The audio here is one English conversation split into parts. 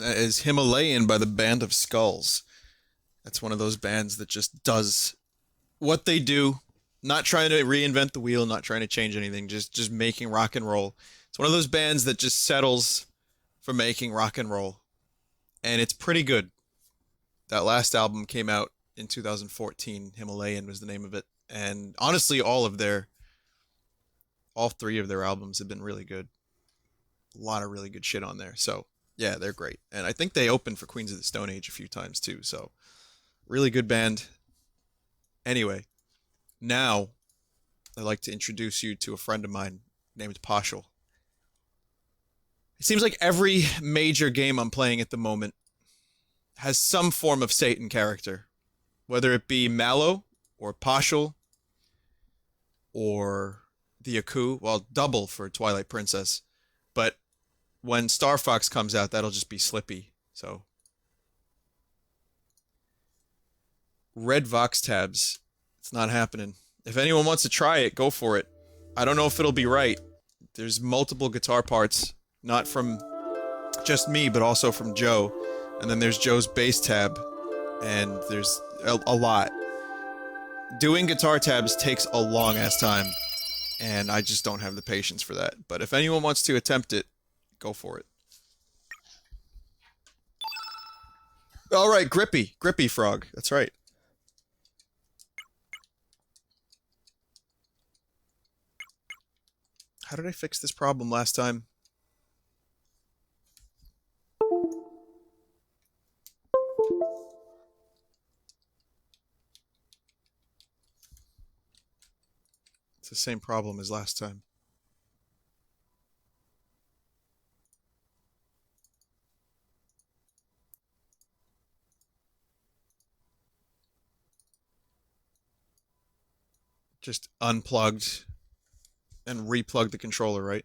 That is Himalayan by the Band of Skulls. That's one of those bands that just does what they do, not trying to reinvent the wheel, not trying to change anything, just making rock and roll. It's one of those bands that just settles for making rock and roll, and it's pretty good. That last album came out in 2014. Himalayan was the name of it, and honestly, all three of their albums have been really good. A lot of really good shit on there. So yeah, they're great, and I think they opened for Queens of the Stone Age a few times too. So really good band. Anyway, now I'd like to introduce you to a friend of mine named Pashal. It seems like every major game I'm playing at the moment has some form of Satan character, whether it be Mallow or Pashal or the Aku, well, double for Twilight Princess. But when Star Fox comes out, that'll just be Slippy. So red Vox tabs, it's not happening. If anyone wants to try it, go for it. I don't know if it'll be right. There's multiple guitar parts, not from just me, but also from Joe. And then there's Joe's bass tab, and there's a lot. Doing guitar tabs takes a long ass time, and I just don't have the patience for that. But if anyone wants to attempt it, go for it. All right, Grippy Frog. That's right. How did I fix this problem last time? It's the same problem as last time. Just unplugged and replugged the controller, right?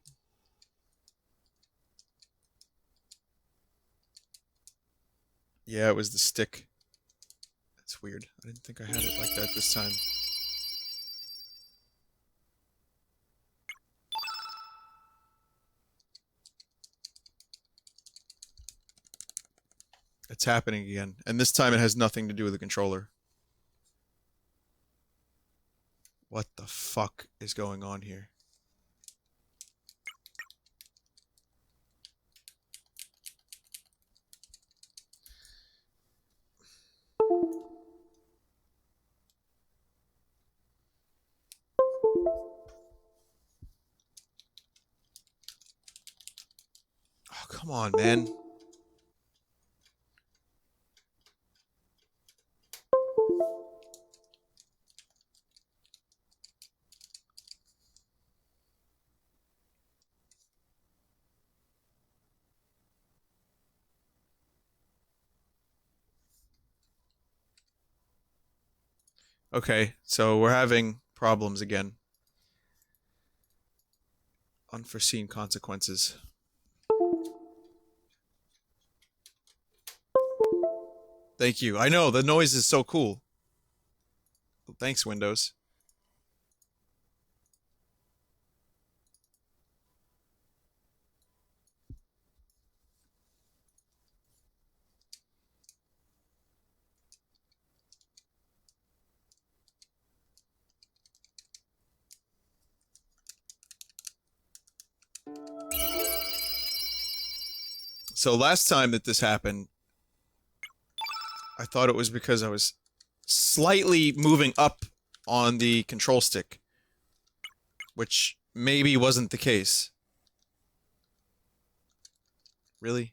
Yeah, it was the stick. That's weird. I didn't think I had it like that this time. It's happening again. And this time it has nothing to do with the controller. What the fuck is going on here? Oh, come on, man. Okay, so we're having problems again. Unforeseen consequences. Thank you. I know, the noise is so cool. Thanks, Windows. So last time that this happened, I thought it was because I was slightly moving up on the control stick, which maybe wasn't the case. Really?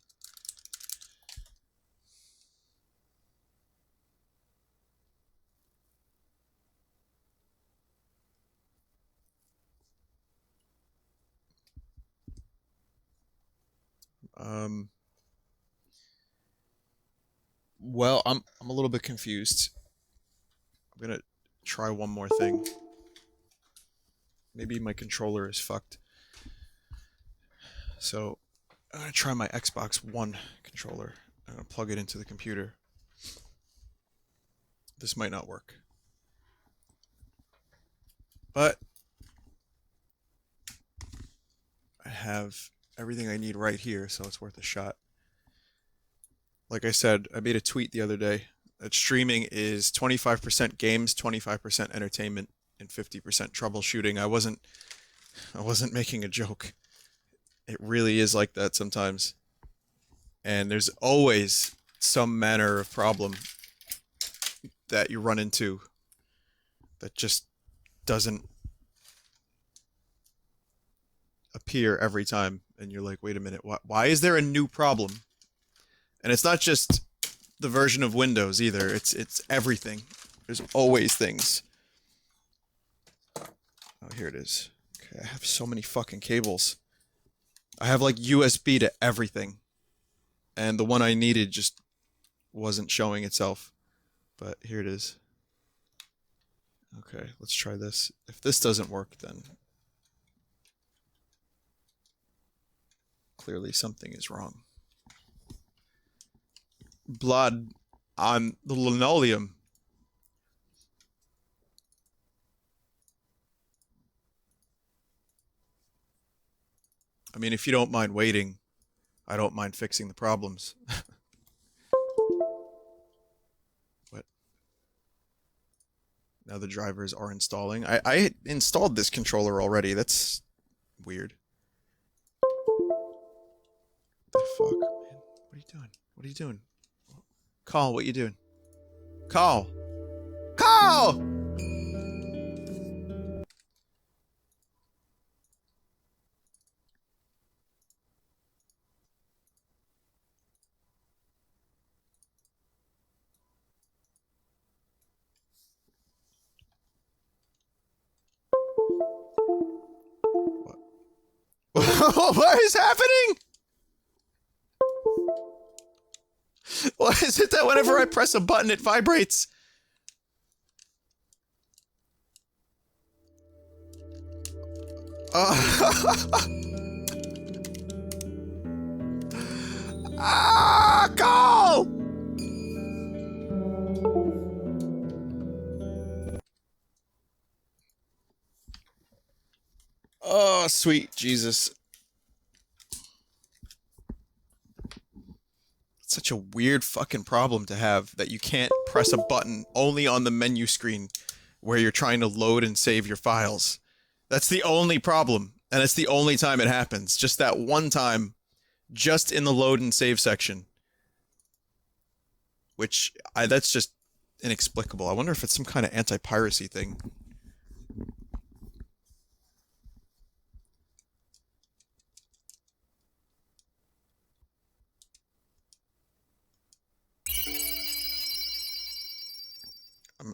Well, I'm a little bit confused. I'm gonna try one more thing. Maybe my controller is fucked. So, I'm gonna try my Xbox One controller. I'm gonna plug it into the computer. This might not work. But I have everything I need right here, so it's worth a shot. like I said, I made a tweet the other day that streaming is 25% games, 25% entertainment, and 50% troubleshooting. I wasn't making a joke. It really is like that sometimes. And there's always some manner of problem that you run into that just doesn't appear every time. And you're like, wait a minute, why is there a new problem? And it's not just the version of Windows either. It's everything. There's always things. Oh, here it is. Okay, I have so many fucking cables. I have like USB to everything. And the one I needed just wasn't showing itself. But here it is. Okay, let's try this. If this doesn't work, then clearly something is wrong. Blood on the linoleum. I mean, if you don't mind waiting, I don't mind fixing the problems. What? Now the drivers are installing. I installed this controller already. That's weird. The fuck, man? What are you doing? What are you doing? Call, what you doing? Call! Call! What? What is happening? Why is it that whenever I press a button, it vibrates? Call! Oh, sweet Jesus. It's such a weird fucking problem to have that you can't press a button only on the menu screen where you're trying to load and save your files. That's the only problem, and it's the only time it happens. Just that one time, just in the load and save section. Which, that's just inexplicable. I wonder if it's some kind of anti-piracy thing.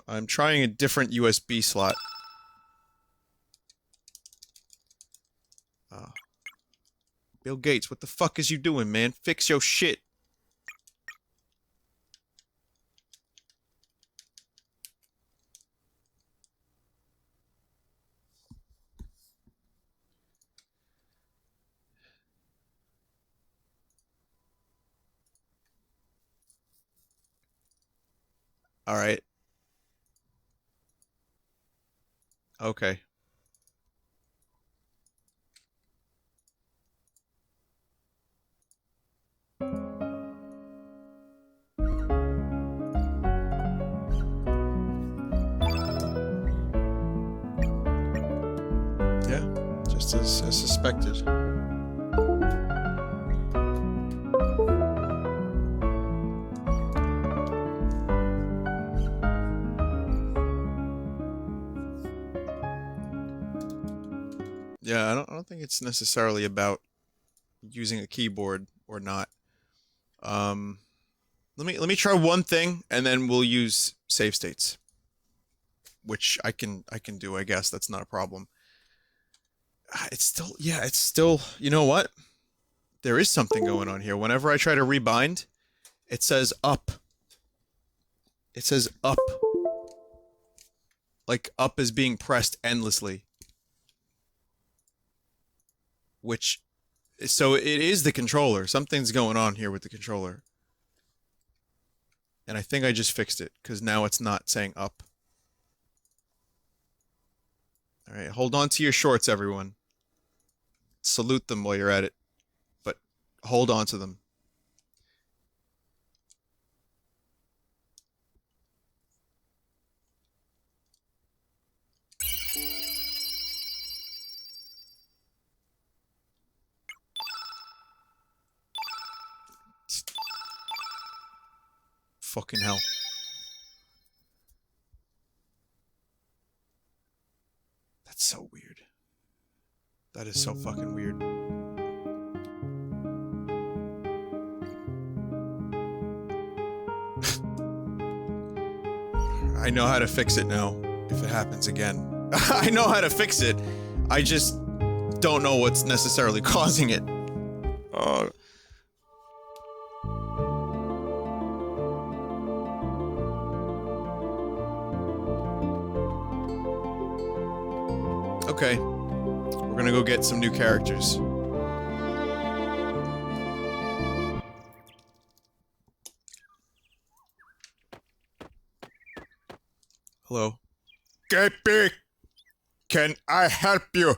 I'm trying a different USB slot. Bill Gates, what the fuck is you doing, man? Fix your shit. Alright. Okay. Yeah, just as suspected. Yeah, I don't think it's necessarily about using a keyboard or not. Let me try one thing and then we'll use save states. Which I can do, I guess. That's not a problem. It's still, you know what? There is something going on here. Whenever I try to rebind, it says up. It says up. Like up is being pressed endlessly. Which, so it is the controller. Something's going on here with the controller. And I think I just fixed it, because now it's not saying up. Alright, hold on to your shorts, everyone. Salute them while you're at it. But hold on to them. Fucking hell. That's so weird. That is so fucking weird. I know how to fix it now, if it happens again. I know how to fix it. I just don't know what's necessarily causing it. Okay. We're gonna go get some new characters. Hello. KP, can I help you?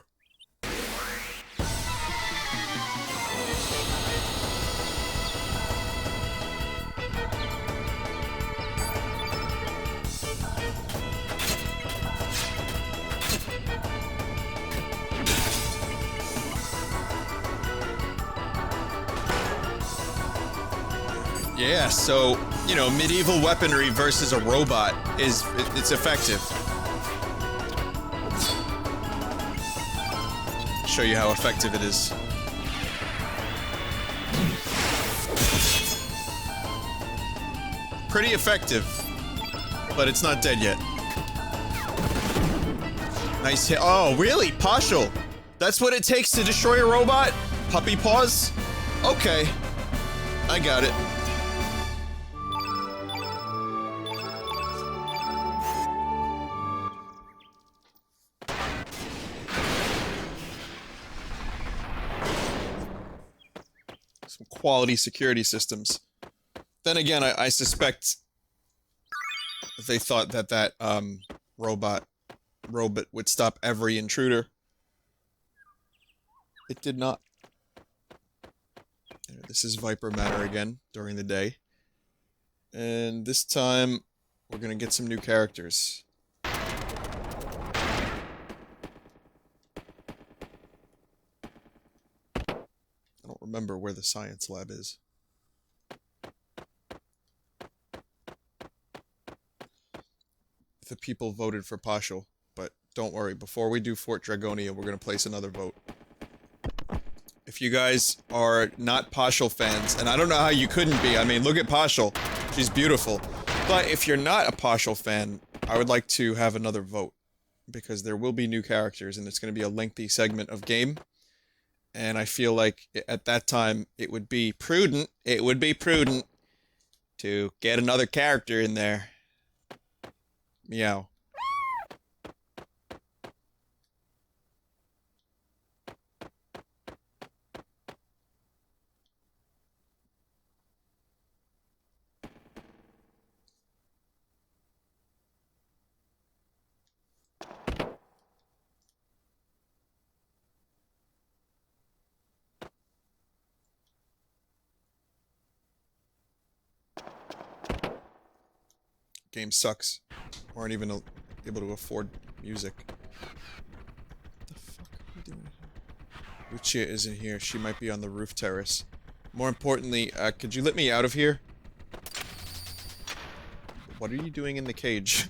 Yeah, so, you know, medieval weaponry versus a robot it's effective. Show you how effective it is. Pretty effective, but it's not dead yet. Nice hit. Oh, really? Partial. That's what it takes to destroy a robot? Puppy paws? Okay. I got it. Some quality security systems. Then again, I suspect they thought that robot would stop every intruder. It did not. This is Viper Matter again during the day. And this time, we're gonna get some new characters. I don't remember where the science lab is. The people voted for partial, but don't worry, before we do Fort Dragonia, we're gonna place another vote. If you guys are not partial fans, and I don't know how you couldn't be, I mean, look at partial, she's beautiful. But if you're not a partial fan, I would like to have another vote, because there will be new characters, and it's gonna be a lengthy segment of game. And I feel like at that time, it would be prudent to get another character in there. Meow. Game sucks. We aren't even able to afford music. What the fuck are we doing here? Luchia isn't here. She might be on the roof terrace. More importantly, could you let me out of here? What are you doing in the cage?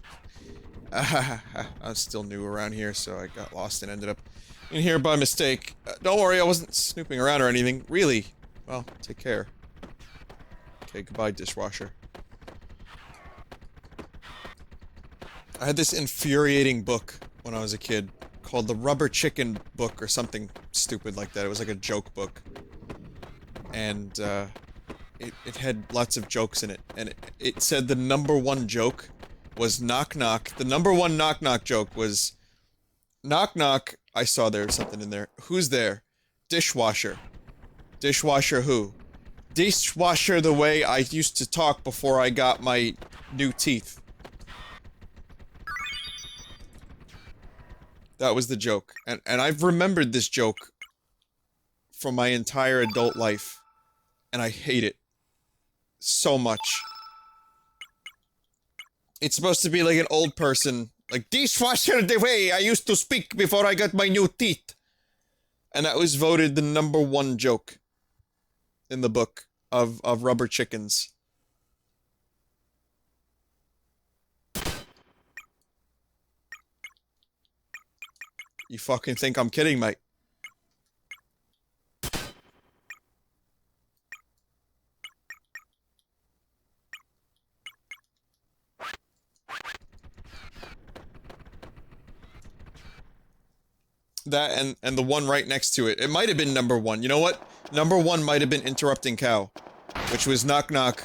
I'm still new around here, so I got lost and ended up in here by mistake. Don't worry, I wasn't snooping around or anything. Really? Well, take care. Okay, goodbye, dishwasher. I had this infuriating book when I was a kid called the Rubber Chicken Book or something stupid like that. It was like a joke book. And, it had lots of jokes in it. And it said the #1 joke was knock knock. The #1 knock knock joke was knock knock. I saw there was something in there. Who's there? Dishwasher. Dishwasher who? Dishwasher the way I used to talk before I got my new teeth. That was the joke. And I've remembered this joke from my entire adult life. And I hate it. So much. It's supposed to be like an old person. Like, dishwasher the way I used to speak before I got my new teeth. And that was voted the #1 joke in the book of rubber chickens. You fucking think I'm kidding, mate? That and the one right next to it. It might have been number 1. You know what? Number 1 might have been Interrupting Cow, which was knock knock.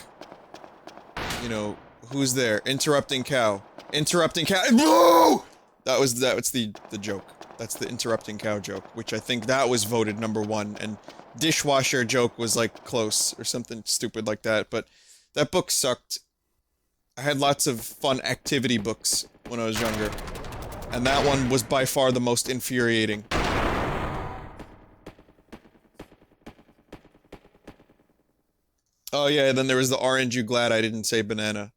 You know, who's there? Interrupting Cow. Interrupting Cow. Whoa! That's the joke. That's the Interrupting Cow joke, which I think that was voted number 1, and Dishwasher joke was like close or something stupid like that, but that book sucked. I had lots of fun activity books when I was younger, and that one was by far the most infuriating. Oh yeah, then there was the Aren't You Glad I Didn't Say Banana.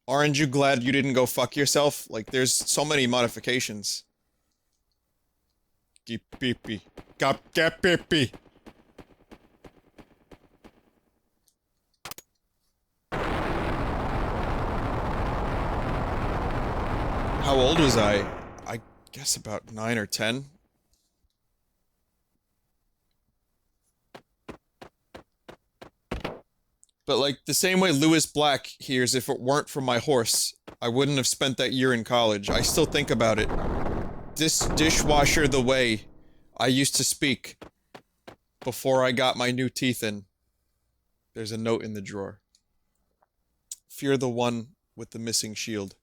Aren't you glad you didn't go fuck yourself? Like, there's so many modifications. Keep pee-pee. Get pee-pee. How old was I? I guess about 9 or 10. But like, the same way Lewis Black hears, if it weren't for my horse, I wouldn't have spent that year in college. I still think about it. This dishwasher the way I used to speak before I got my new teeth in. There's a note in the drawer. Fear the one with the missing shield.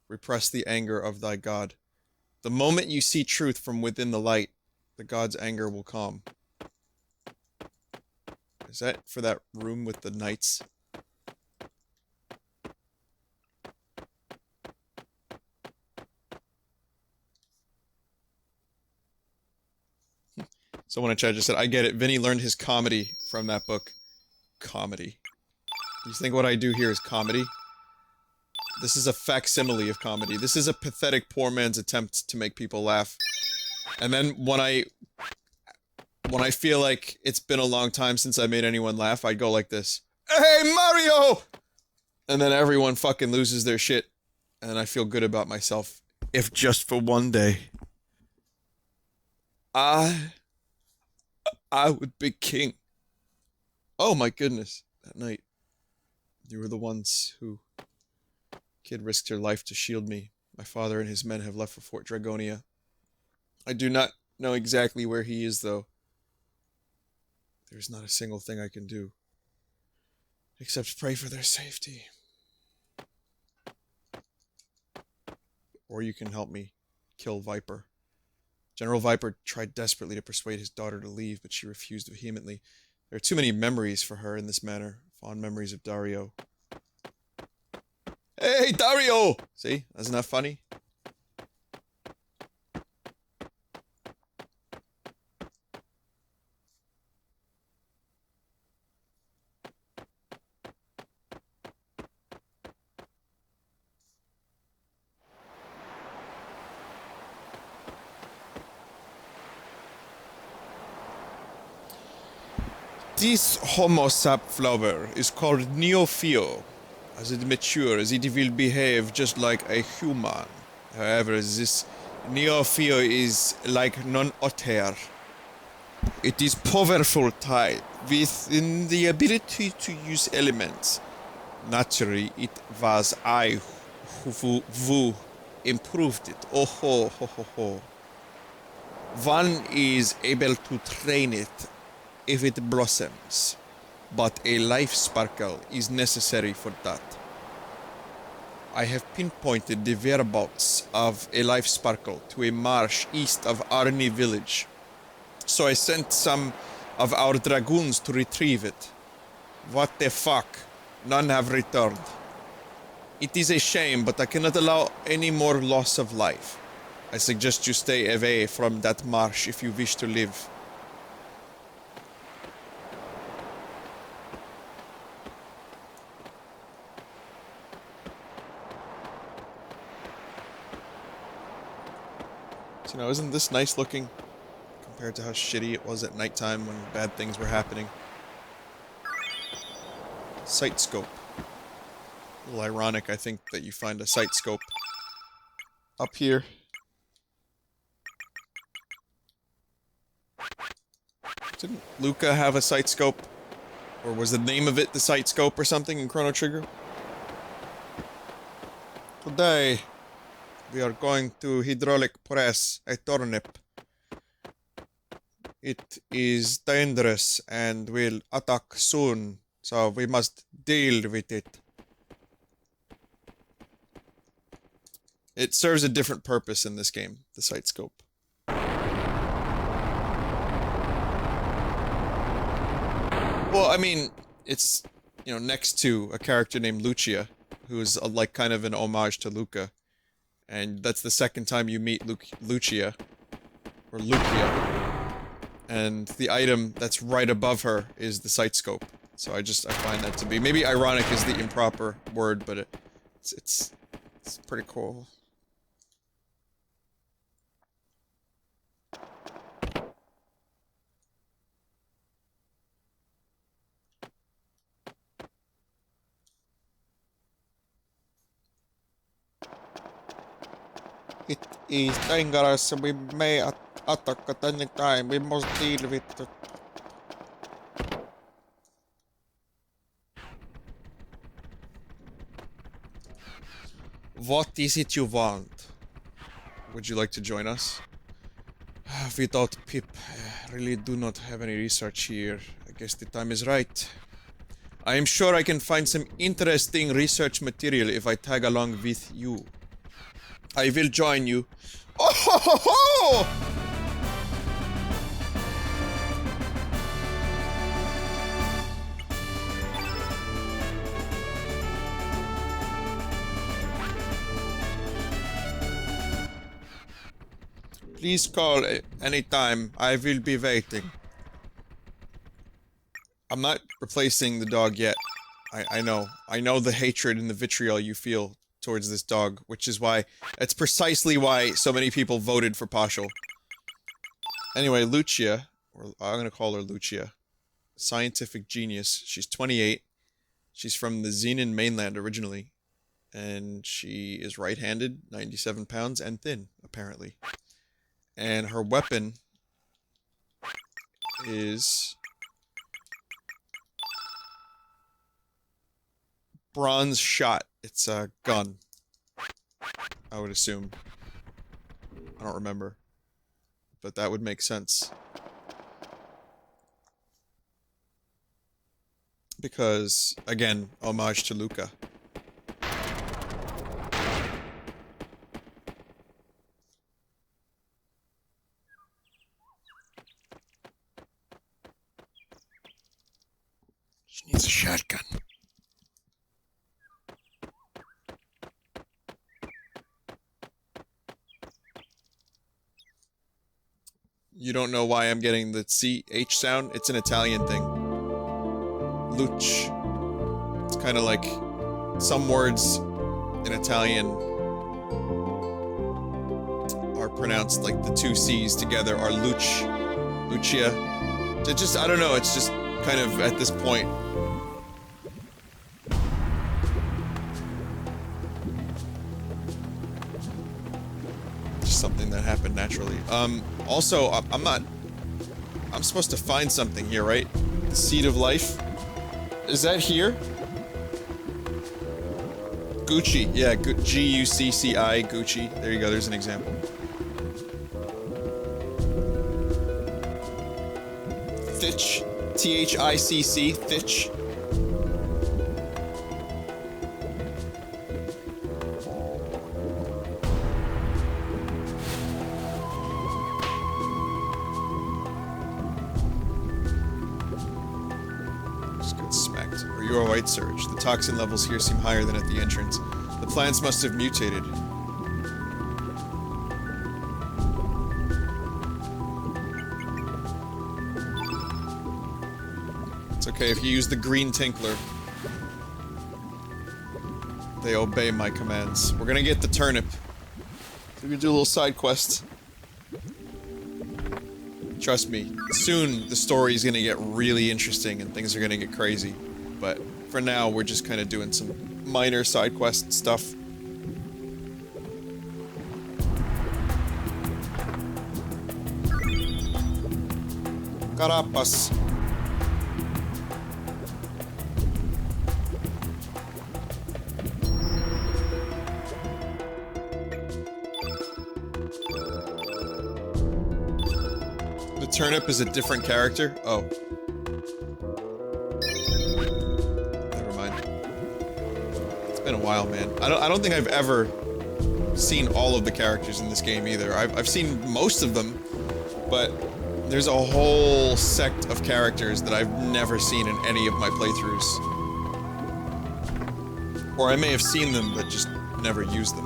Repress the anger of thy god. The moment you see truth from within the light, the god's anger will calm. Is that for that room with the knights? Someone in chat just said, I get it. Vinny learned his comedy from that book. Comedy. You think what I do here is comedy? This is a facsimile of comedy. This is a pathetic poor man's attempt to make people laugh. And then when I feel like it's been a long time since I made anyone laugh, I'd go like this. Hey, Mario! And then everyone fucking loses their shit. And I feel good about myself. If just for one day. I would be king. Oh my goodness. That night. You were the ones who... Kid risked her life to shield me. My father and his men have left for Fort Dragonia. I do not know exactly where he is, though. There's not a single thing I can do. Except pray for their safety. Or you can help me kill Viper. General Viper tried desperately to persuade his daughter to leave, but she refused vehemently. There are too many memories for her in this manner. Fond memories of Dario. Hey, Dario! See? Isn't that funny? This homo sap flower is called Neopheo. As it matures, it will behave just like a human. However, this Neopheo is like none other. It is powerful type, within the ability to use elements. Naturally, it was I who improved it. Oh ho ho ho ho. One is able to train it if it blossoms, but a life sparkle is necessary for that. I have pinpointed the whereabouts of a life sparkle to a marsh east of Arni village, so I sent some of our dragoons to retrieve it. What the fuck? None have returned. It is a shame, but I cannot allow any more loss of life. I suggest you stay away from that marsh if you wish to live. So, you know, isn't this nice looking compared to how shitty it was at nighttime when bad things were happening? Sight scope. A little ironic, I think, that you find a sight scope up here. Didn't Luca have a sight scope? Or was the name of it the sight scope or something in Chrono Trigger? Today, we are going to hydraulic press a turnip. It is dangerous and will attack soon, so we must deal with it. It serves a different purpose in this game, the sight scope. Well, I mean, it's, you know, next to a character named Luchia, who's like kind of an homage to Luca. And that's the second time you meet Luchia, or Luchia. And the item that's right above her is the sight scope. So I find that to be, maybe ironic is the improper word, but it's pretty cool. It is dangerous. We may attack at any time. We must deal with it. What is it you want? Would you like to join us? Without Pip, I really do not have any research here. I guess the time is right. I am sure I can find some interesting research material if I tag along with you. I will join you. Oh ho ho ho! Please call anytime. I will be waiting. I'm not replacing the dog yet. I know. I know the hatred and the vitriol you feel towards this dog, which is why, it's precisely why so many people voted for Paschal. Anyway, Luchia, or I'm gonna call her Luchia, scientific genius. She's 28. She's from the Xenon mainland originally, and she is right-handed, 97 pounds, and thin, apparently. And her weapon is bronze shot. It's a gun, I would assume. I don't remember, but that would make sense. Because, again, homage to Luca. She needs a shotgun. You don't know why I'm getting the CH sound? It's an Italian thing. Luch. It's kind of like some words in Italian are pronounced like the two C's together are Luch, Luchia. It just, I don't know, it's just kind of at this point. Just something that happened naturally. Also, I'm supposed to find something here, right? The Seed of Life? Is that here? Gucci, yeah, G-U-C-C-I, Gucci. There you go, there's an example. Thitch, T-H-I-C-C, Thitch. White surge. The toxin levels here seem higher than at the entrance. The plants must have mutated. It's okay if you use the green tinkler. They obey my commands. We're gonna get the turnip. We're gonna do a little side quest. Trust me, soon the story is gonna get really interesting and things are gonna get crazy. But for now, we're just kind of doing some minor side quest stuff. Carapas. The turnip is a different character? Oh. Never mind. It's been a while, man. I don't think I've ever seen all of the characters in this game either. I've seen most of them, but there's a whole sect of characters that I've never seen in any of my playthroughs. Or I may have seen them, but just never used them.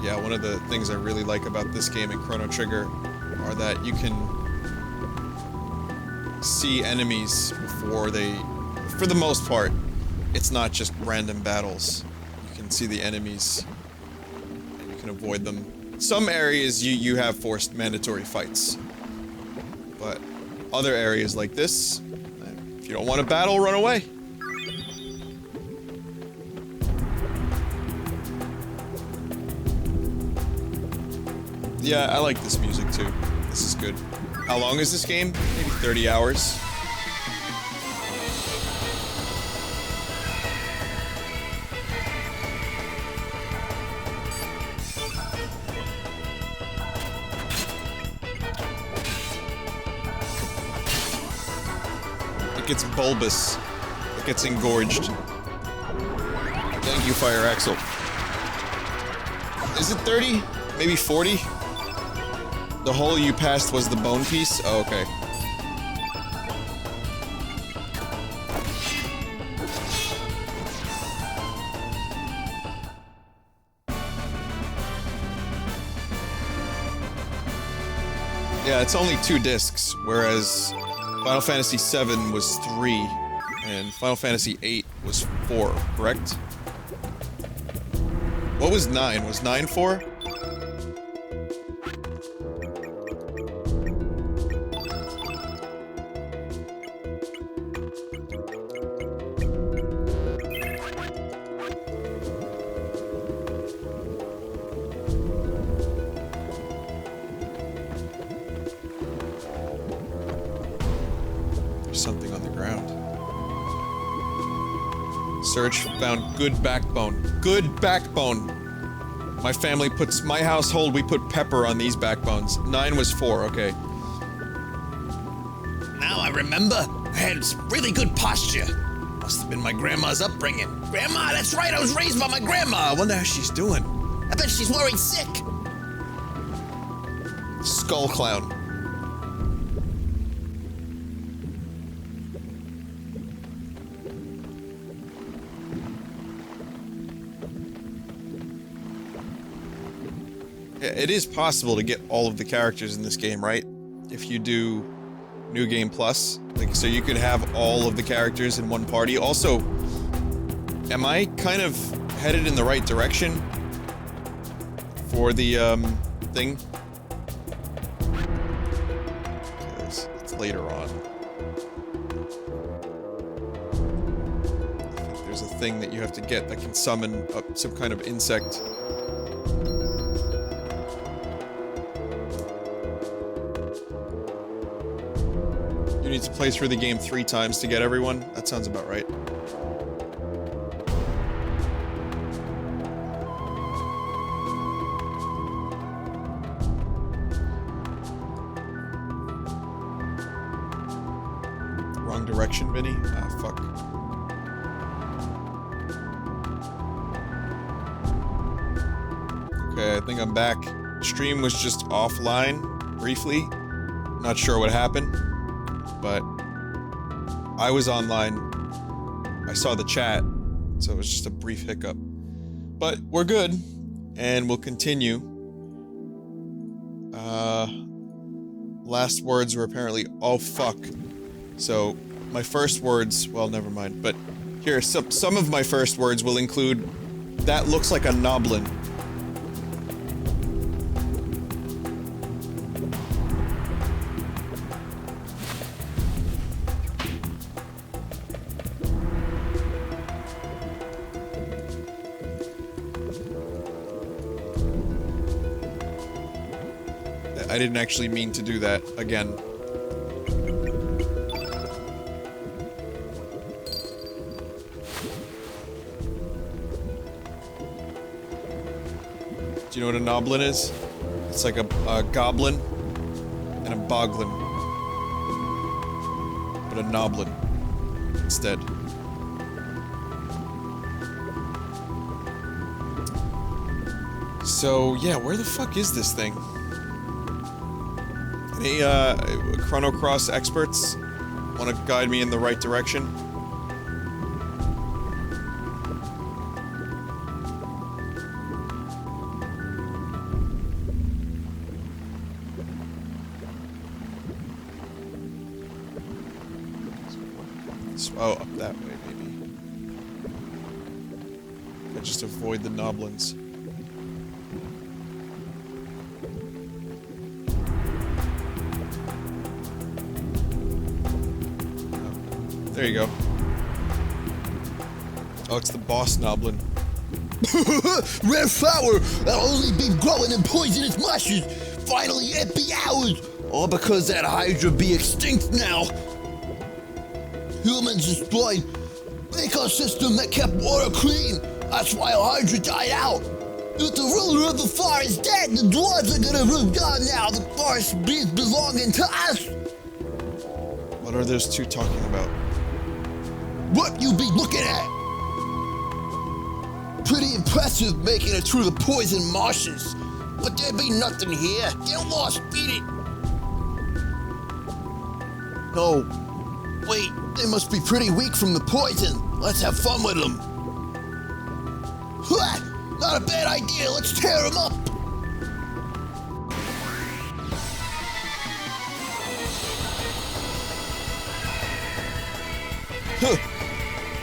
Yeah, one of the things I really like about this game and Chrono Trigger are that you can see enemies before they, for the most part, it's not just random battles. You can see the enemies and you can avoid them. Some areas you have forced mandatory fights, but other areas like this, if you don't want to battle, run away. Yeah, I like this music too. This is good. How long is this game? Maybe 30 hours. It gets bulbous. It gets engorged. Thank you, Fire Axel. Is it 30? Maybe 40? The hole you passed was the bone piece? Oh, okay. Yeah, it's only 2 discs, whereas Final Fantasy VII was 3, and Final Fantasy VIII was 4, correct? What was 9? Was 9 4? Something on the ground. Search found good backbone. Good backbone! My family puts, my household, we put pepper on these backbones. 9 was 4, okay. Now I remember. I had really good posture. Must have been my grandma's upbringing. Grandma, that's right, I was raised by my grandma. I wonder how she's doing. I bet she's worried sick. Skull Clown. It is possible to get all of the characters in this game, right? If you do New Game Plus. Like, so you could have all of the characters in one party. Also, am I kind of headed in the right direction for the, thing? Okay, it's later on. I think there's a thing that you have to get that can summon up some kind of insect. You need to play through the game 3 times to get everyone? That sounds about right. Wrong direction, Vinny? Ah, fuck. Okay, I think I'm back. Stream was just offline, briefly. Not sure what happened. But I was online, I saw the chat, so it was just a brief hiccup. But we're good, and we'll continue. Last words were apparently, oh fuck. So, my first words, well, never mind, but here, some of my first words will include, that looks like a noblin. I didn't actually mean to do that again. Do you know what a noblin is? It's like a goblin and a boglin. But a noblin instead. So, yeah, where the fuck is this thing? Any, Chrono Cross experts want to guide me in the right direction? Oh, up that way, maybe. I just avoid the noblins. There you go. Oh, it's the boss noblin. Rare flower that'll only be growing in poisonous marshes. Finally, it be ours. All because that Hydra be extinct now. Humans destroyed the ecosystem that kept water clean. That's why Hydra died out. If the ruler of the forest dead, the dwarves are gonna move on now. The forest beings belonging to us. What are those two talking about? What you be looking at? Pretty impressive making it through the poison marshes. But there be nothing here. Get lost, beat it. No. Wait, they must be pretty weak from the poison. Let's have fun with them. Ha! Not a bad idea. Let's tear them up. Huh.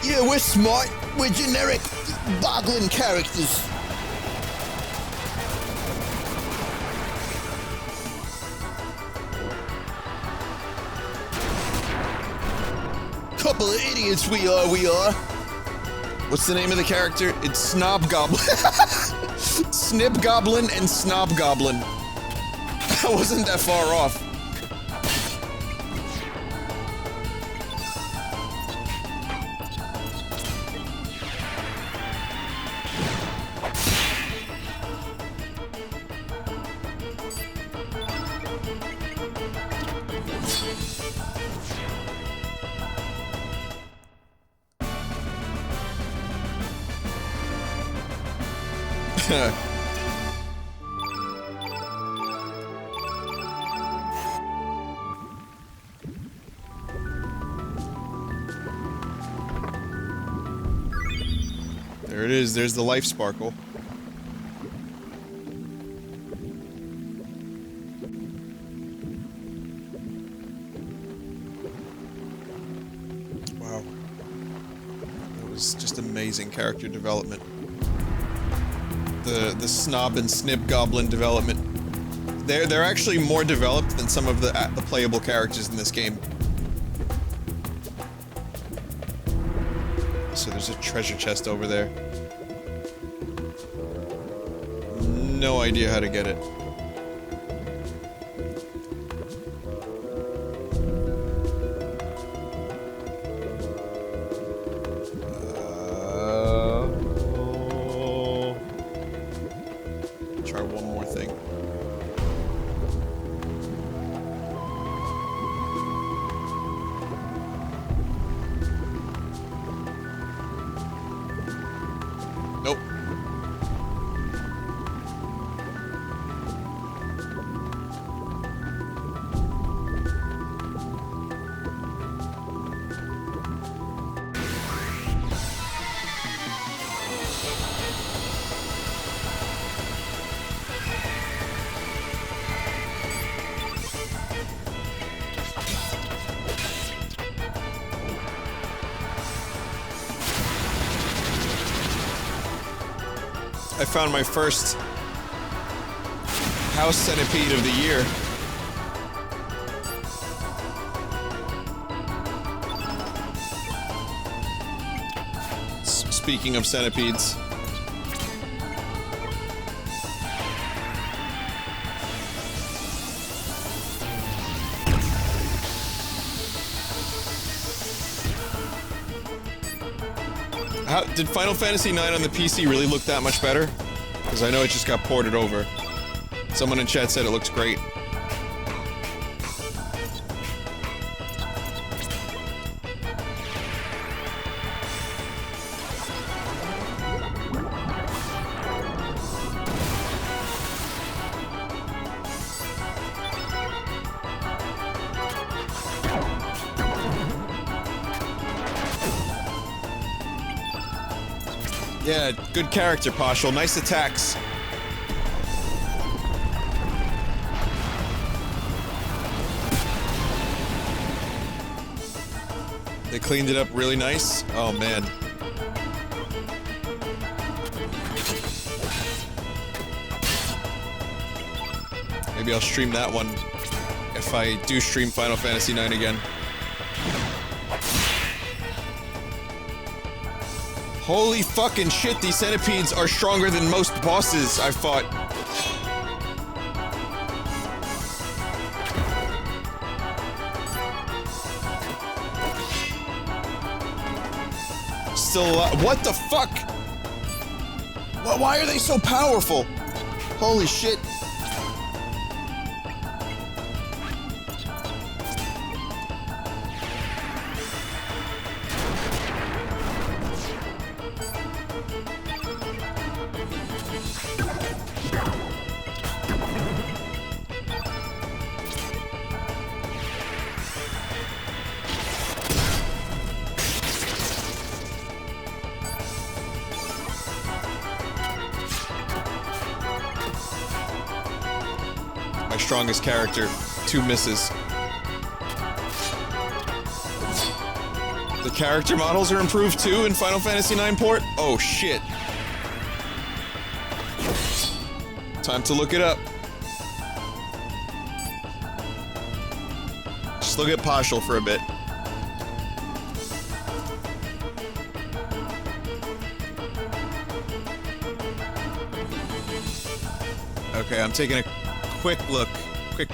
Yeah, we're smart. We're generic boggling characters. Couple of idiots we are. What's the name of the character? It's Snob Goblin. Snip Goblin and Snob Goblin. I wasn't that far off. There it is, there's the life sparkle. Wow. That was just amazing character development. The Snob and Snip Goblin development. They're actually more developed than some of the playable characters in this game. So there's a treasure chest over there. No idea how to get it. Try one more thing. Nope. I found my first house centipede of the year. Speaking of centipedes. Did Final Fantasy IX on the PC really look that much better? Because I know it just got ported over. Someone in chat said it looks great. Yeah, good character, Poshel. Nice attacks. They cleaned it up really nice. Oh, man. Maybe I'll stream that one if I do stream Final Fantasy IX again. Holy fucking shit, these centipedes are stronger than most bosses I've fought. Still alive. What the fuck? Why are they so powerful? Holy shit. Strongest character, 2 misses. The character models are improved too in Final Fantasy IX port? Oh shit. Time to look it up. Just look at Poshel for a bit. Okay, I'm taking a quick look.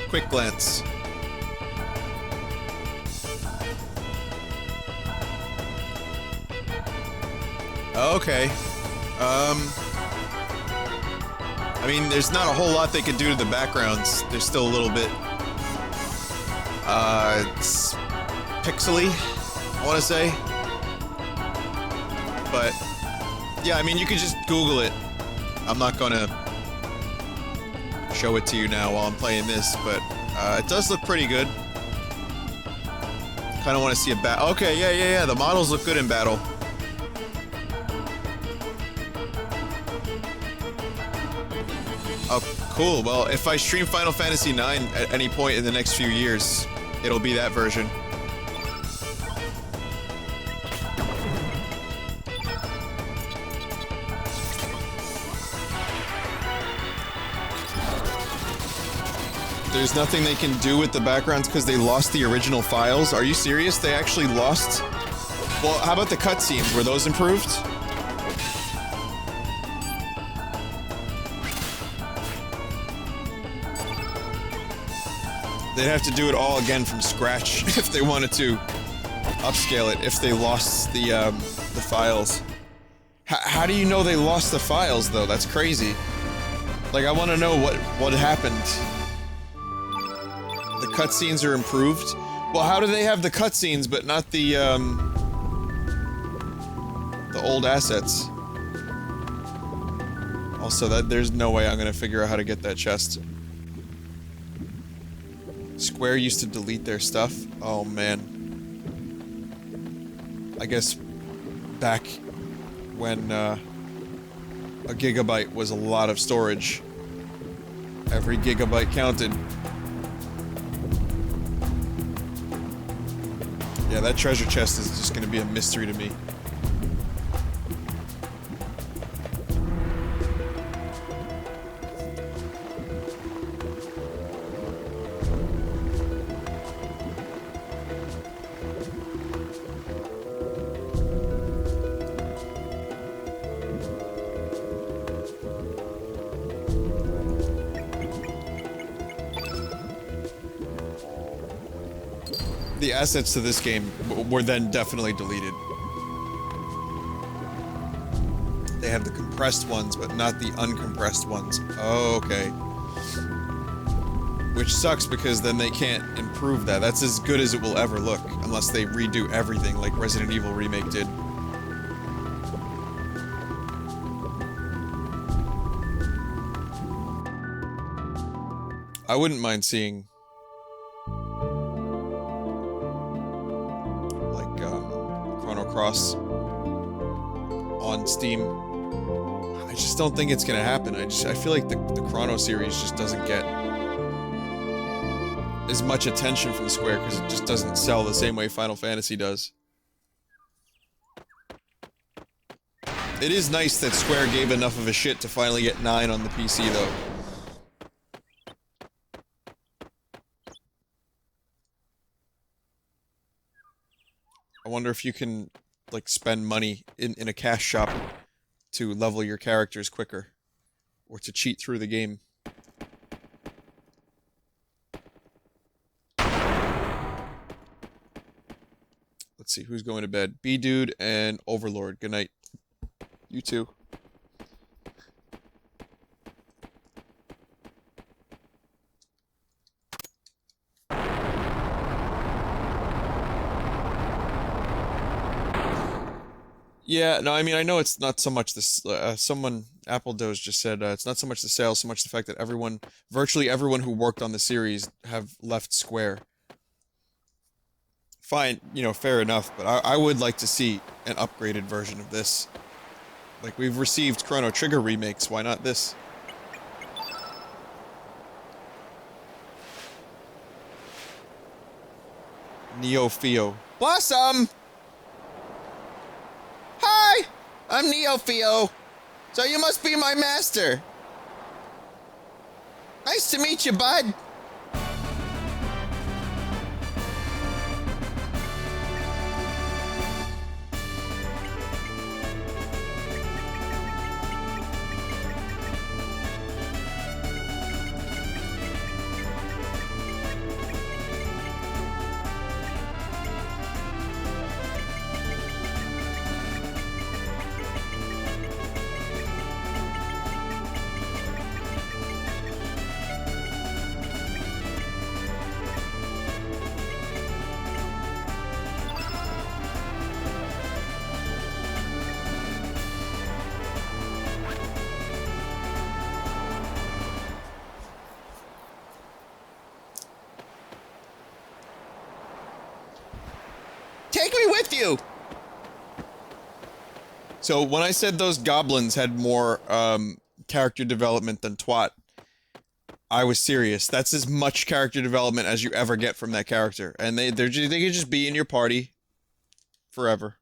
Quick glance. Okay. I mean, there's not a whole lot they could do to the backgrounds. They're still a little bit, it's pixely, I want to say. But, yeah, I mean, you could just Google it. I'm not gonna show it to you now while I'm playing this, but it does look pretty good. Kind of want to see a battle. Okay, yeah. The models look good in battle. Oh, cool. Well, if I stream Final Fantasy IX at any point in the next few years, it'll be that version. There's nothing they can do with the backgrounds because they lost the original files? Are you serious? They actually lost? Well, how about the cutscenes? Were those improved? They'd have to do it all again from scratch if they wanted to upscale it, if they lost the files. How do you know they lost the files, though? That's crazy. Like, I want to know what happened. The cutscenes are improved? Well, how do they have the cutscenes but not the old assets? Also, there's no way I'm gonna figure out how to get that chest. Square used to delete their stuff? Oh, man. I guess back when, a gigabyte was a lot of storage. Every gigabyte counted. Yeah, that treasure chest is just gonna be a mystery to me. The assets to this game were then definitely deleted. compressed ones, but not the uncompressed ones. Oh, okay. Which sucks because then they can't improve that. That's as good as it will ever look, unless they redo everything like Resident Evil Remake did. I wouldn't mind seeing like Chrono Cross on Steam. I just don't think it's gonna happen. I feel like the Chrono series just doesn't get as much attention from Square because it just doesn't sell the same way Final Fantasy does. It is nice that Square gave enough of a shit to finally get 9 on the PC though. I wonder if you can, like, spend money in a cash shop to level your characters quicker. Or to cheat through the game. Let's see, who's going to bed? B-Dude and Overlord. Good night. You too. Yeah, no, I mean, I know it's not so much this, someone, Apple Doze just said, it's not so much the sales, so much the fact that everyone, virtually everyone who worked on the series have left Square. Fine, you know, fair enough, but I would like to see an upgraded version of this. Like, we've received Chrono Trigger remakes, why not this? Neo-Fio. Blossom! Hi! I'm Neo-Fio. So you must be my master. Nice to meet you, bud. Take me with you! So, when I said those goblins had more, character development than twat, I was serious. That's as much character development as you ever get from that character. And they could just be in your party forever.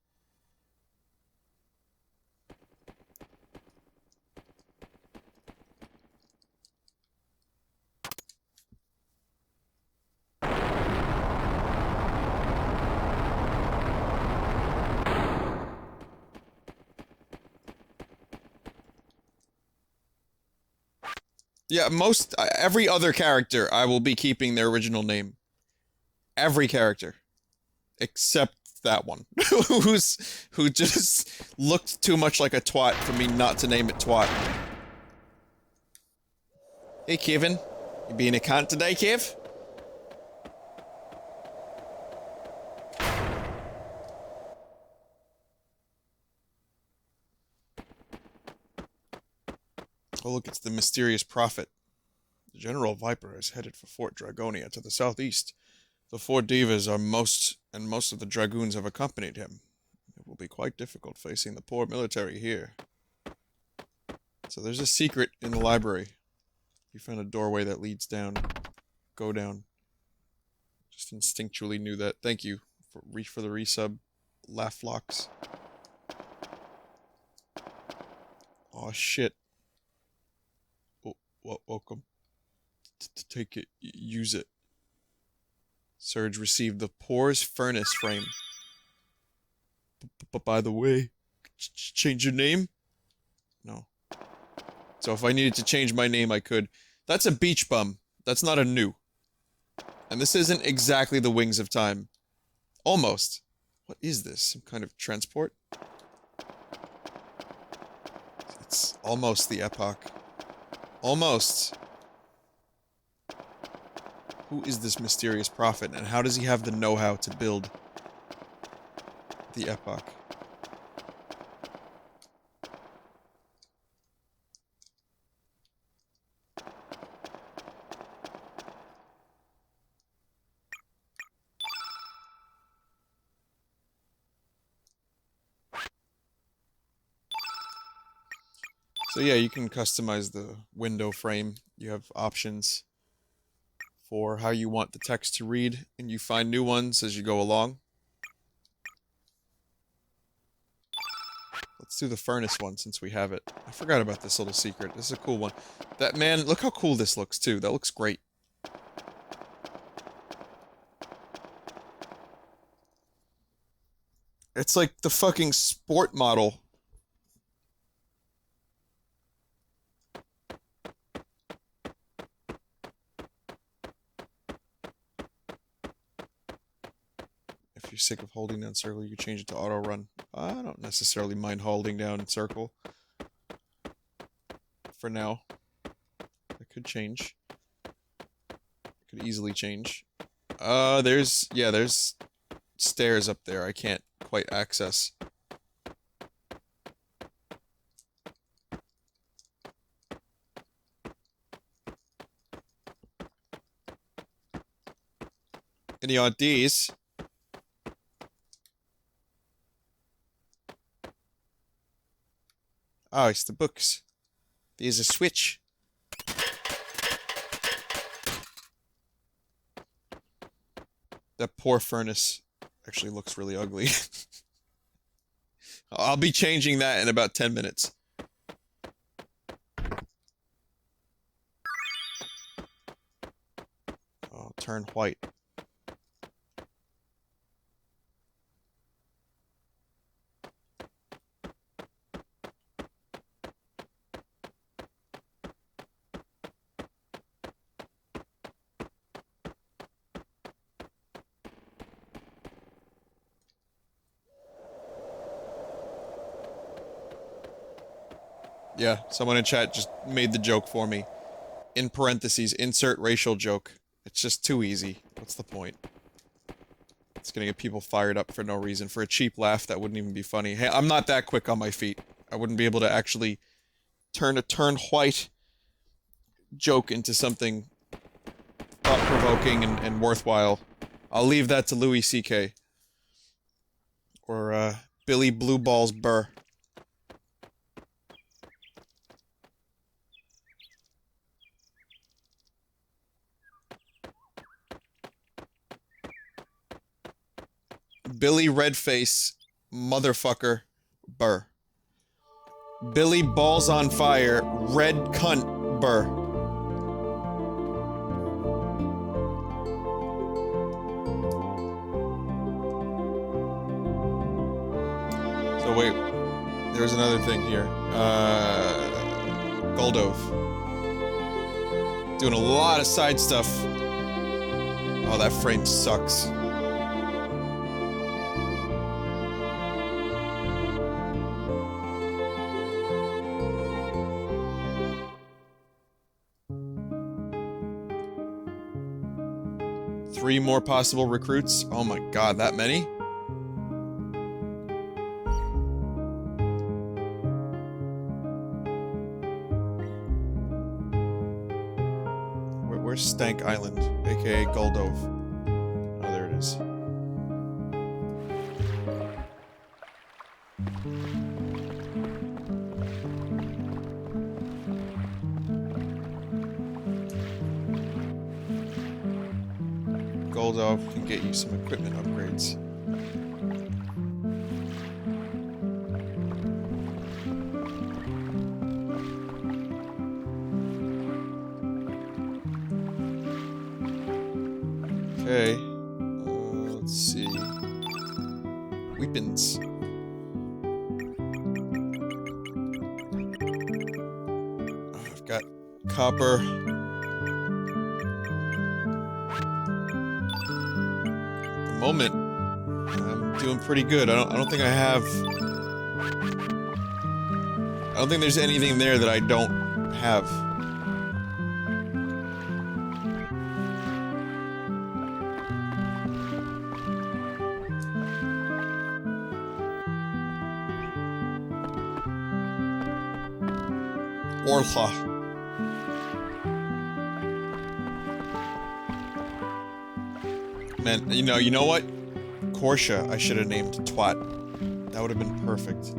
Yeah, every other character, I will be keeping their original name. Every character. Except that one. who just looked too much like a twat for me not to name it twat. Hey, Kevin. You being a cunt today, Kev? Oh look, it's the mysterious prophet. The General Viper is headed for Fort Dragonia to the southeast. The 4 divas are most of the dragoons have accompanied him. It will be quite difficult facing the poor military here. So there's a secret in the library. You found a doorway that leads down. Go down. Just instinctually knew that. Thank you for the resub. Laugh locks. Aw, shit. Welcome. Take it. Use it. Surge received the Pores Furnace Frame. But by the way, change your name? No. So if I needed to change my name, I could. That's a beach bum. That's not a new. And this isn't exactly the Wings of Time. Almost. What is this? Some kind of transport? It's almost the epoch. Almost. Who is this mysterious prophet, and how does he have the know-how to build the epoch? So yeah, you can customize the window frame. You have options for how you want the text to read, and you find new ones as you go along. Let's do the furnace one since we have it. I forgot about this little secret. This is a cool one. That, man, look how cool this looks too. That looks great. It's like the fucking sport model. If you're sick of holding down circle, you can change it to auto run. I don't necessarily mind holding down circle. For now. It could change. It could easily change. There's stairs up there I can't quite access. Any ideas? Oh, it's the books. There's a switch. That poor furnace actually looks really ugly. I'll be changing that in about 10 minutes. Oh, turn white. Yeah, someone in chat just made the joke for me. In parentheses, insert racial joke. It's just too easy. What's the point? It's gonna get people fired up for no reason. For a cheap laugh that wouldn't even be funny. Hey, I'm not that quick on my feet. I wouldn't be able to actually turn a turn white joke into something thought-provoking and worthwhile. I'll leave that to Louis C.K. Or, Billy Blue Balls Burr. Billy Redface Motherfucker Burr. Billy Balls on Fire Red Cunt Burr. So wait, there's another thing here. Goldove. Doing a lot of side stuff. Oh, that frame sucks. Three more possible recruits? Oh my god, that many? Where's Stank Island, aka Goldove? Oh, there it is. Goldove can get you some equipment upgrades. Okay. Let's see. Weapons. I've got copper. Moment, I'm doing pretty good. I don't think I have I don't think there's anything there that I don't have. Orla. Man, you know what? Korsha, I should have named Twat. That would have been perfect.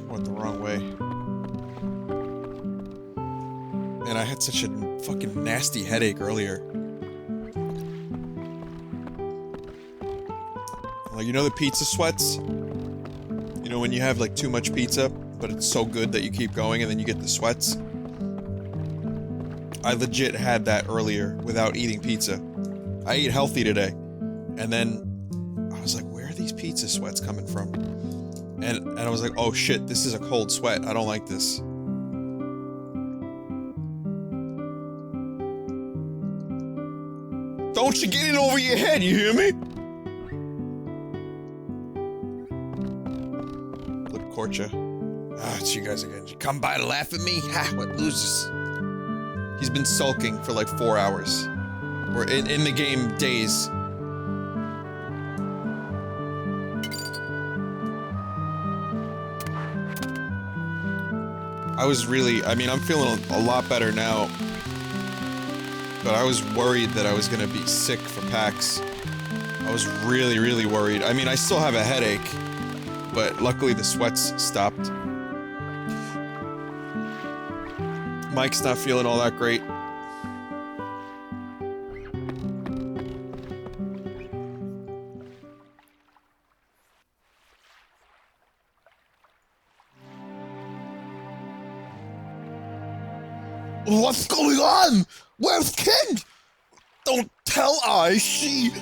Went the wrong way. Man, I had such a fucking nasty headache earlier. Like, you know the pizza sweats? You know when you have like too much pizza, but it's so good that you keep going and then you get the sweats? I legit had that earlier without eating pizza. I ate healthy today. And then I was like, where are these pizza sweats coming from? And I was like, oh shit, this is a cold sweat. I don't like this. Don't you get it over your head, you hear me? Korcha. Ah, it's you guys again. Did you come by to laugh at me? Ha, what losers? He's been sulking for like 4 hours. Or in the game, days. I'm feeling a lot better now. But I was worried that I was gonna be sick for PAX. I was really, really worried. I mean, I still have a headache. But luckily the sweats stopped. Mike's not feeling all that great. What's going on? Where's King? Don't tell she...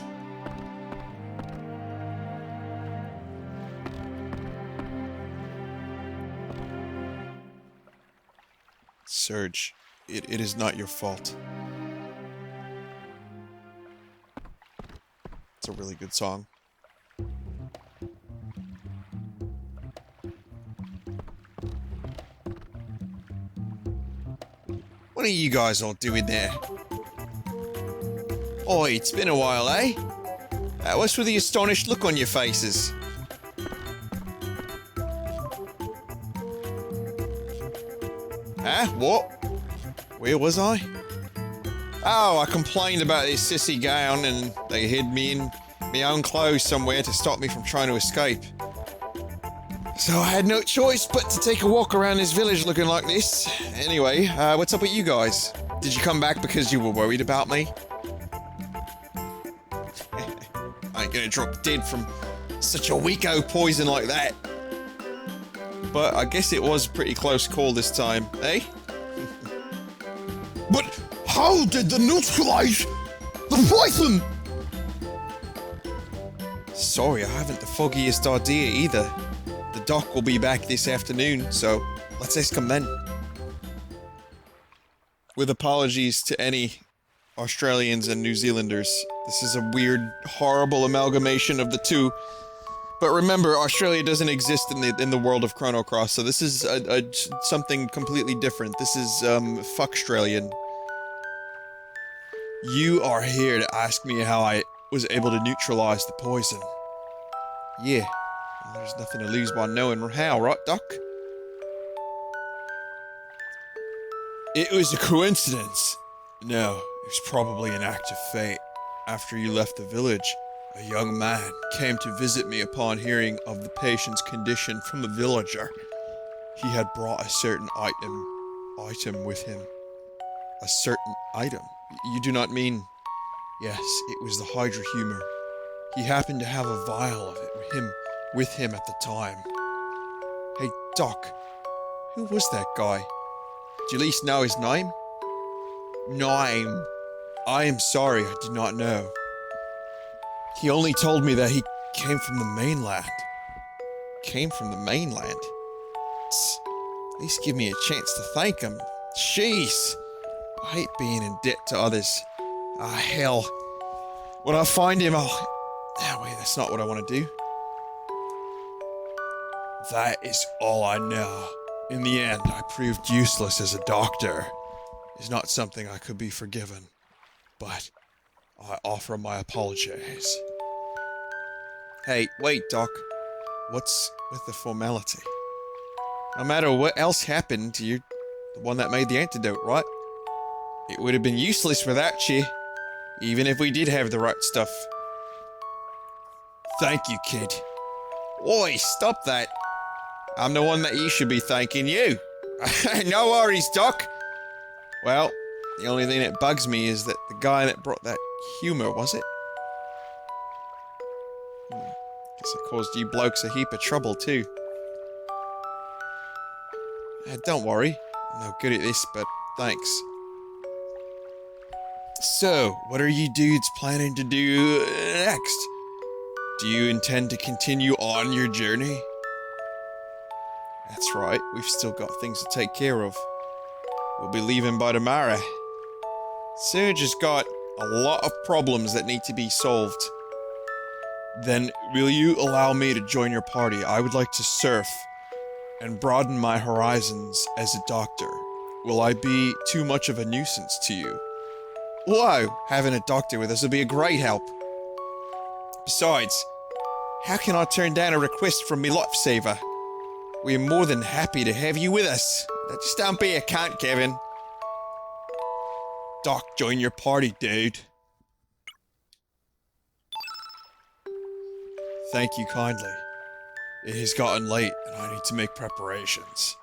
Serge, it is not your fault. It's a really good song. What are you guys all doing there? Oh, it's been a while, eh? What's with the astonished look on your faces? Huh? What? Where was I? Oh, I complained about this sissy gown and they hid me in my own clothes somewhere to stop me from trying to escape. So I had no choice but to take a walk around this village looking like this. Anyway, what's up with you guys? Did you come back because you were worried about me? I ain't gonna drop dead from such a weako poison like that. But I guess it was a pretty close call this time, eh? But how did the neutralize the poison? Sorry, I haven't the foggiest idea either. The doc will be back this afternoon, so let's ask him then. With apologies to any Australians and New Zealanders, this is a weird, horrible amalgamation of the two. But remember, Australia doesn't exist in the world of Chrono Cross, so this is something completely different. This is fuckstralian. You are here to ask me how I was able to neutralize the poison. Yeah, well, there's nothing to lose by knowing how, right, Doc? It was a coincidence. No, it was probably an act of fate. After you left the village, a young man came to visit me upon hearing of the patient's condition from a villager. He had brought a certain item with him. A certain item? You do not mean... Yes, it was the Hydra humor. He happened to have a vial of it with him at the time. Hey, Doc, who was that guy? Do you at least know his name? Name? I am sorry, I do not know. He only told me that he came from the mainland. Came from the mainland? Tss, at least give me a chance to thank him. Jeez. I hate being in debt to others. Ah, hell. When I find him, I'll... Ah, wait, that's not what I want to do. That is all I know. In the end, I proved useless as a doctor. It's not something I could be forgiven. But I offer my apologies. Hey, wait, Doc. What's with the formality? No matter what else happened, you're the one that made the antidote, right? It would have been useless without you, even if we did have the right stuff. Thank you, kid. Oi, stop that. I'm the one that you should be thanking you. No worries, Doc. Well, the only thing that bugs me is that the guy that brought that humor, was it? Guess it caused you blokes a heap of trouble, too. Don't worry. I'm no good at this, but thanks. So, what are you dudes planning to do next? Do you intend to continue on your journey? That's right, we've still got things to take care of. We'll be leaving by tomorrow. Serge has got a lot of problems that need to be solved. Then, will you allow me to join your party? I would like to surf and broaden my horizons as a doctor. Will I be too much of a nuisance to you? Whoa, having a doctor with us would be a great help. Besides, how can I turn down a request from me lifesaver? We're more than happy to have you with us. Just don't be a cunt, Kevin. Doc, join your party, dude. Thank you kindly. It has gotten late, and I need to make preparations.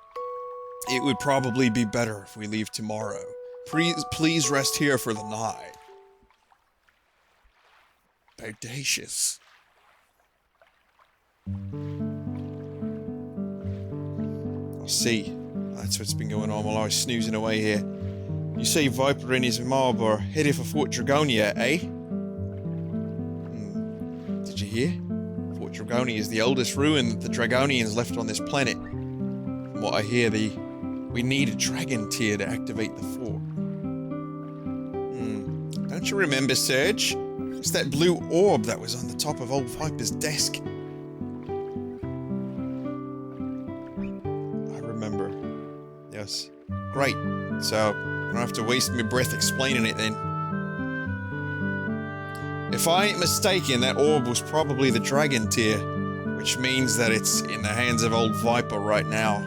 It would probably be better if we leave tomorrow. Please rest here for the night. Bodacious. I see. That's what's been going on while I was snoozing away here. You say Viper and his mob are headed for Fort Dragonia, eh? Did you hear? Fort Dragonia is the oldest ruin that the Dragonians left on this planet. From what I hear, we need a dragon tier to activate the fort. Don't you remember, Serge? It's that blue orb that was on the top of old Viper's desk. I remember. Yes. Great. So, I don't have to waste my breath explaining it then. If I ain't mistaken, that orb was probably the dragon tier, which means that it's in the hands of old Viper right now.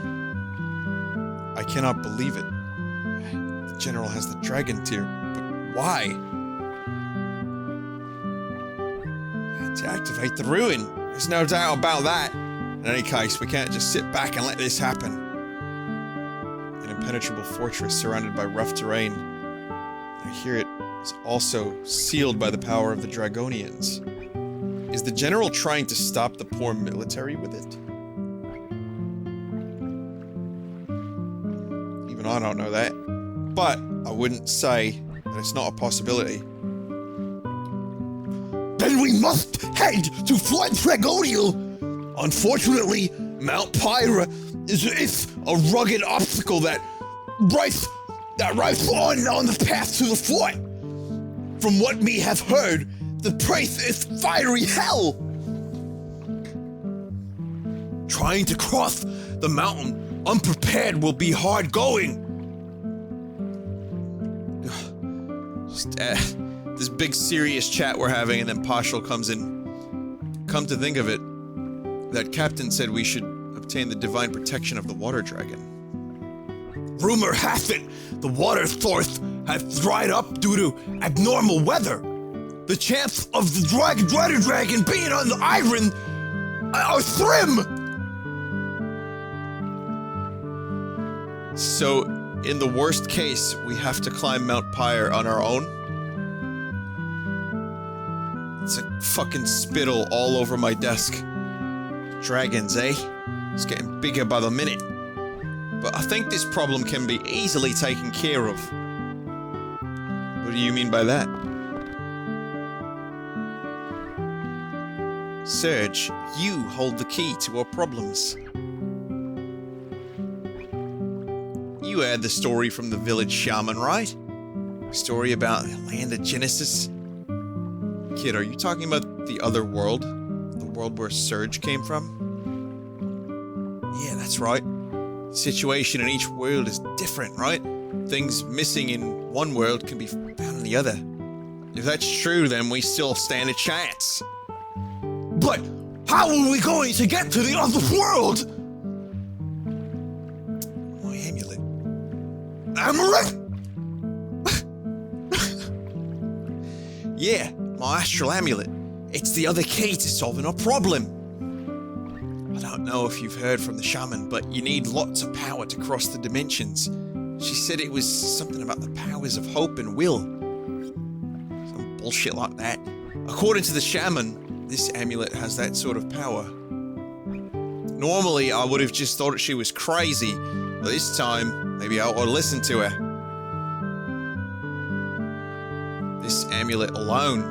I cannot believe it. The general has the dragon tier, but why? To activate the ruin. There's no doubt about that. In any case, we can't just sit back and let this happen. An impenetrable fortress surrounded by rough terrain. I hear it is also sealed by the power of the Dragonians. Is the general trying to stop the poor military with it? Even I don't know that. But I wouldn't say that it's not a possibility. Then we must head to Fort Dragonia. Unfortunately, Mount Pyra is a rugged obstacle that rides on the path to the fort. From what we have heard, the place is fiery hell. Trying to cross the mountain unprepared will be hard going. This big serious chat we're having, and then Pashal comes in. Come to think of it, that captain said we should obtain the divine protection of the water dragon. Rumor hath it, the water source has dried up due to abnormal weather. The chance of the water dragon being on the island are slim. So, in the worst case, we have to climb Mount Pyre on our own? It's like fucking spittle all over my desk. Dragons, eh? It's getting bigger by the minute. But I think this problem can be easily taken care of. What do you mean by that? Serge, you hold the key to our problems. You heard the story from the village shaman, right? Story about the land of Genesis. Kid, are you talking about the other world? The world where Surge came from? Yeah, that's right. The situation in each world is different, right? Things missing in one world can be found in the other. If that's true, then we still stand a chance. But how are we going to get to the other world? My amulet. Amulet? Yeah, my astral amulet. It's the other key to solving our problem. I don't know if you've heard from the shaman, but you need lots of power to cross the dimensions. She said it was something about the powers of hope and will. Some bullshit like that. According to the shaman, this amulet has that sort of power. Normally, I would have just thought she was crazy, but this time, maybe I ought to listen to her. This amulet alone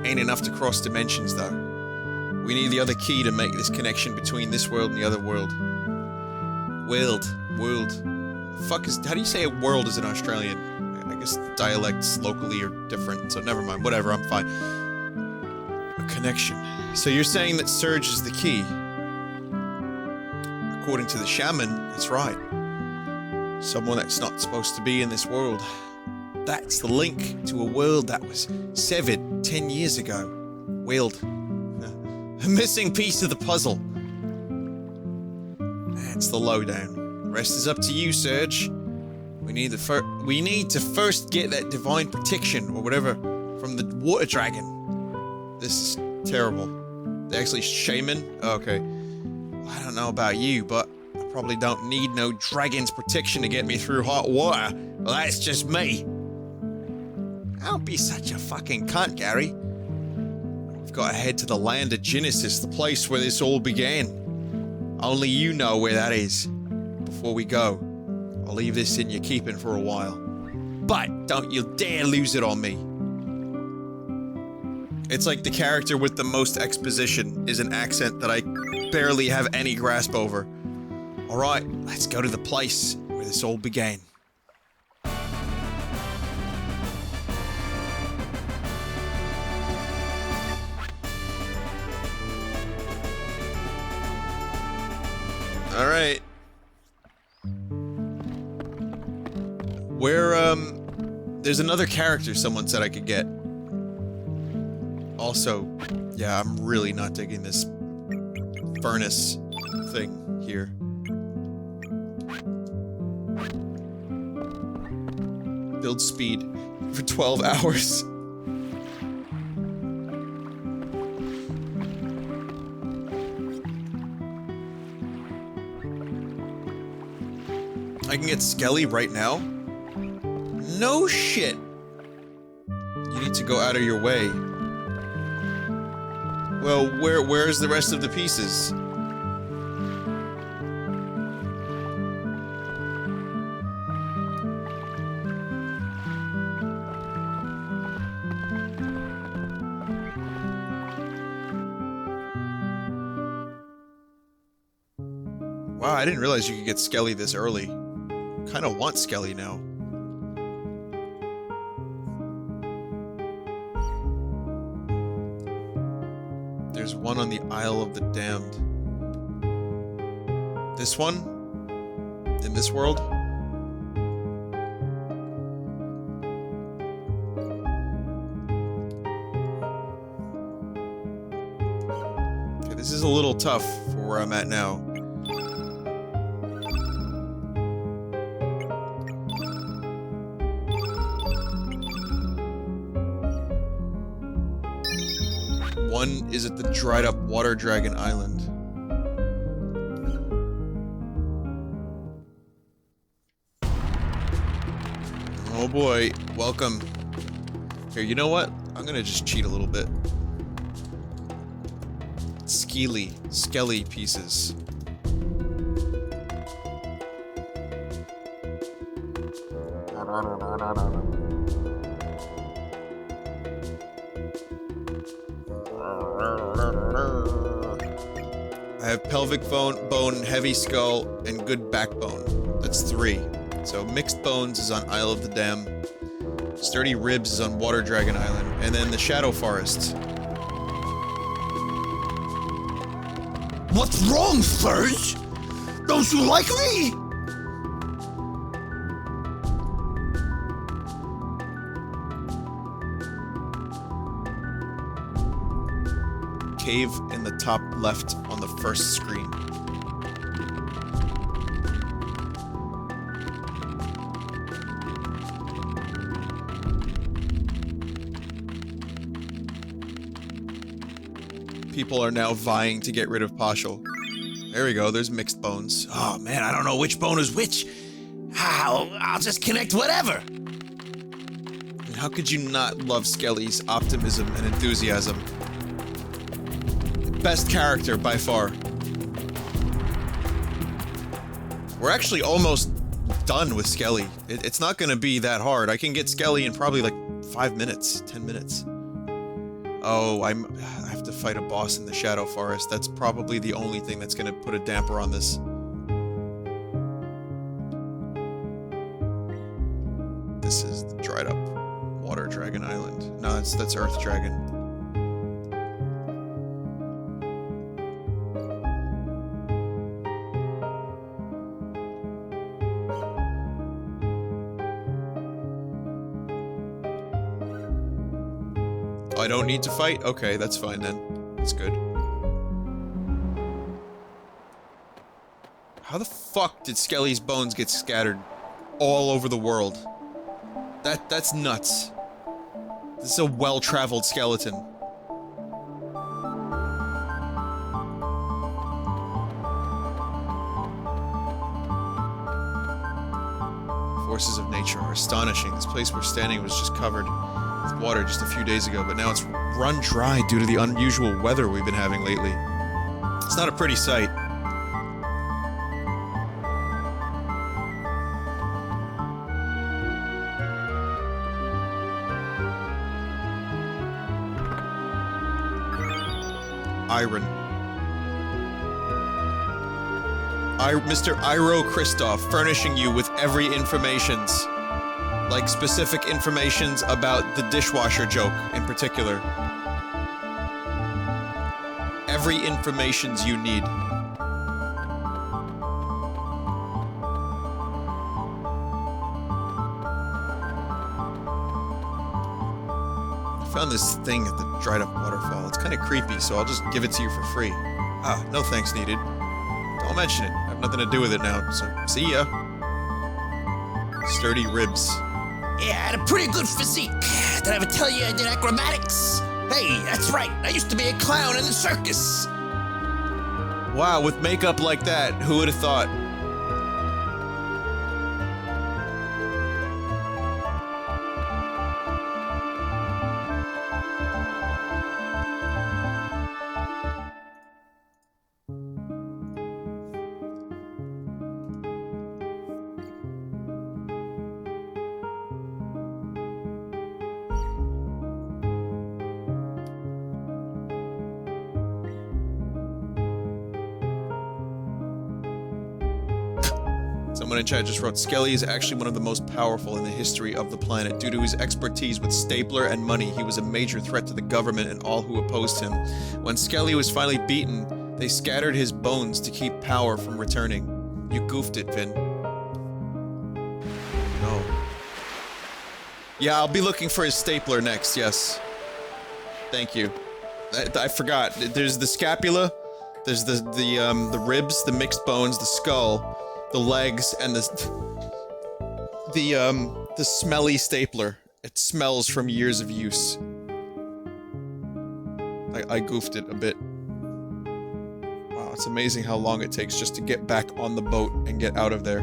ain't enough to cross dimensions, though. We need the other key to make this connection between this world and the other world. World. Fuck is... How do you say a world as an Australian? I guess the dialects locally are different, so never mind. Whatever, I'm fine. A connection. So you're saying that Surge is the key? According to the shaman, that's right. Someone that's not supposed to be in this world. That's the link to a world that was severed 10 years ago. World. A missing piece of the puzzle. That's the lowdown. The rest is up to you, Surge. We need to first get that divine protection or whatever from the water dragon. This is terrible. They're actually shaman? Okay. I don't know about you, but I probably don't need no dragon's protection to get me through hot water. Well, that's just me. Don't be such a fucking cunt, Gary. We've got to head to the land of Genesis, the place where this all began. Only you know where that is. Before we go, I'll leave this in your keeping for a while. But don't you dare lose it on me. It's like the character with the most exposition is an accent that I barely have any grasp over. Alright, let's go to the place where this all began. Alright. There's another character someone said I could get. Also, yeah, I'm really not digging this furnace thing here. Build speed for 12 hours. I can get Skelly right now? No shit! You need to go out of your way. Well, where's the rest of the pieces? Wow, I didn't realize you could get Skelly this early. Kinda want Skelly now. There's one on the Isle of the Damned. This one? In this world? Okay, this is a little tough for where I'm at now. One is at the dried up water dragon island. Oh boy, welcome. Here, you know what? I'm gonna just cheat a little bit. Skelly pieces. I have pelvic bone, heavy skull, and good backbone. That's 3. So mixed bones is on Isle of the Dam. Sturdy Ribs is on Water Dragon Island. And then the Shadow Forest. What's wrong, Spurs? Don't you like me? Cave in the top left on the first screen. People are now vying to get rid of Pashal. There we go, there's mixed bones. Oh man, I don't know which bone is which. I'll just connect whatever. And how could you not love Skelly's optimism and enthusiasm? Best character by far. We're actually almost done with Skelly. It's not gonna be that hard. I can get Skelly in probably like 5 minutes, 10 minutes. Oh, I have to fight a boss in the Shadow Forest. That's probably the only thing that's gonna put a damper on this. This is the dried up Water Dragon Island. No, that's Earth Dragon. I don't need to fight? Okay, that's fine then. That's good. How the fuck did Skelly's bones get scattered all over the world? That's nuts. This is a well-traveled skeleton. Forces of nature are astonishing. This place we're standing was just covered with water just a few days ago, but now it's run dry due to the unusual weather we've been having lately. It's not a pretty sight. Iron. Mr. Iro Christoph, furnishing you with every informations. Like specific informations about the dishwasher joke in particular. Every informations you need. I found this thing at the dried up waterfall. It's kind of creepy, so I'll just give it to you for free. Ah, no thanks needed. Don't mention it. I have nothing to do with it now, so see ya. Sturdy Ribs. Yeah, I had a pretty good physique. Did I ever tell you I did acrobatics? Hey, that's right. I used to be a clown in the circus. Wow, with makeup like that, who would have thought? Someone in chat just wrote, Skelly is actually one of the most powerful in the history of the planet. Due to his expertise with stapler and money, he was a major threat to the government and all who opposed him. When Skelly was finally beaten, they scattered his bones to keep power from returning. You goofed it, Vin. No. Yeah, I'll be looking for his stapler next, yes. Thank you. I forgot. There's the scapula, there's the ribs, the mixed bones, the skull, the legs, and the smelly stapler. It smells from years of use. I goofed it a bit. Wow, it's amazing how long it takes just to get back on the boat and get out of there.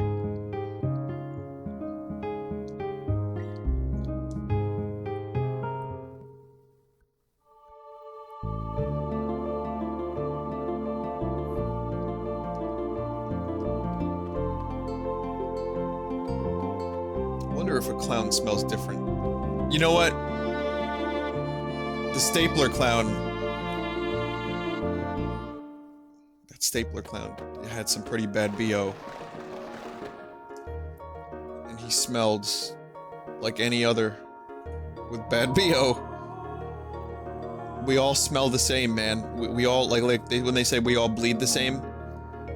If a clown smells different. You know what? The stapler clown. That stapler clown had some pretty bad BO. And he smelled like any other with bad BO. We all smell the same, man. We all, when they say we all bleed the same,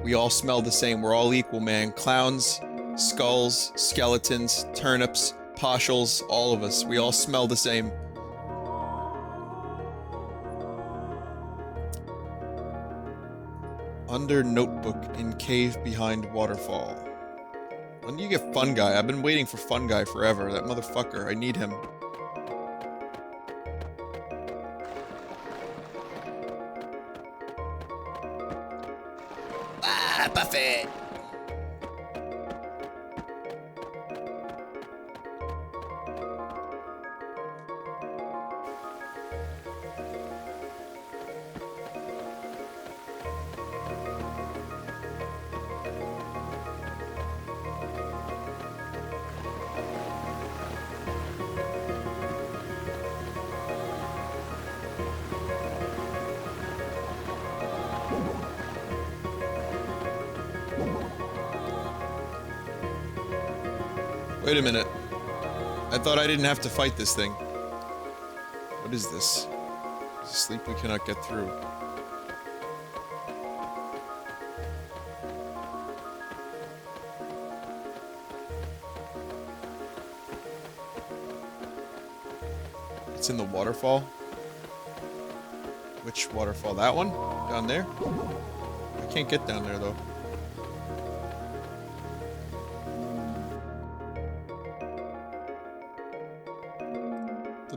we all smell the same. We're all equal, man. Clowns, skulls, skeletons, turnips, poshels, all of us. We all smell the same. Under notebook in cave behind waterfall. When do you get Fun Guy? I've been waiting for Fun Guy forever. That motherfucker. I need him. Ah, Buffett! Wait a minute. I thought I didn't have to fight this thing. What is this? It's a sleep we cannot get through. It's in the waterfall? Which waterfall? That one? Down there? I can't get down there though.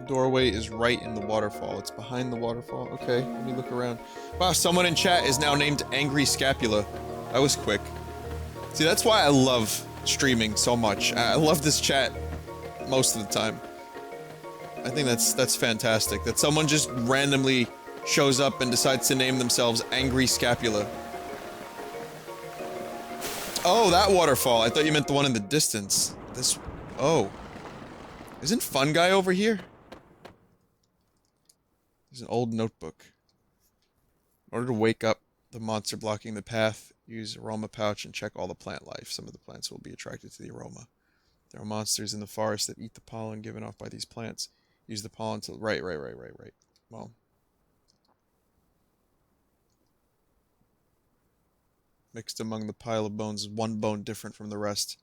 Doorway is right in the waterfall. It's behind the waterfall. Okay, let me look around. Wow, someone in chat is now named Angry Scapula. That was quick. See, that's why I love streaming so much. I love this chat most of the time. I think that's fantastic. That someone just randomly shows up and decides to name themselves Angry Scapula. Oh, that waterfall. I thought you meant the one in the distance. This... Oh. Isn't Fun Guy over here? There's an old notebook. In order to wake up the monster blocking the path, use aroma pouch and check all the plant life. Some of the plants will be attracted to the aroma. There are monsters in the forest that eat the pollen given off by these plants. Use the pollen to... Right. Well. Mixed among the pile of bones is one bone different from the rest.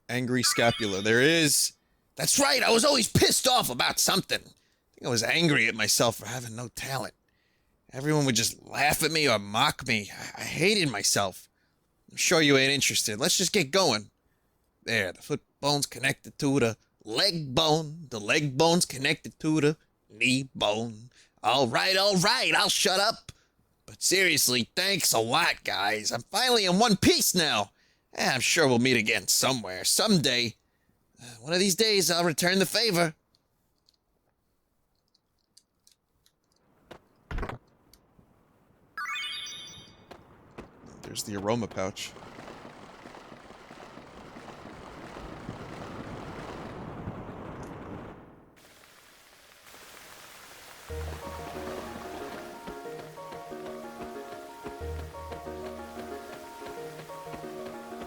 Angry Scapula. There is... That's right, I was always pissed off about something. I think I was angry at myself for having no talent. Everyone would just laugh at me or mock me. I hated myself. I'm sure you ain't interested. Let's just get going. There, the foot bone's connected to the leg bone. The leg bone's connected to the knee bone. All right, I'll shut up. But seriously, thanks a lot, guys. I'm finally in one piece now. I'm sure we'll meet again somewhere, someday. One of these days, I'll return the favor. There's the aroma pouch.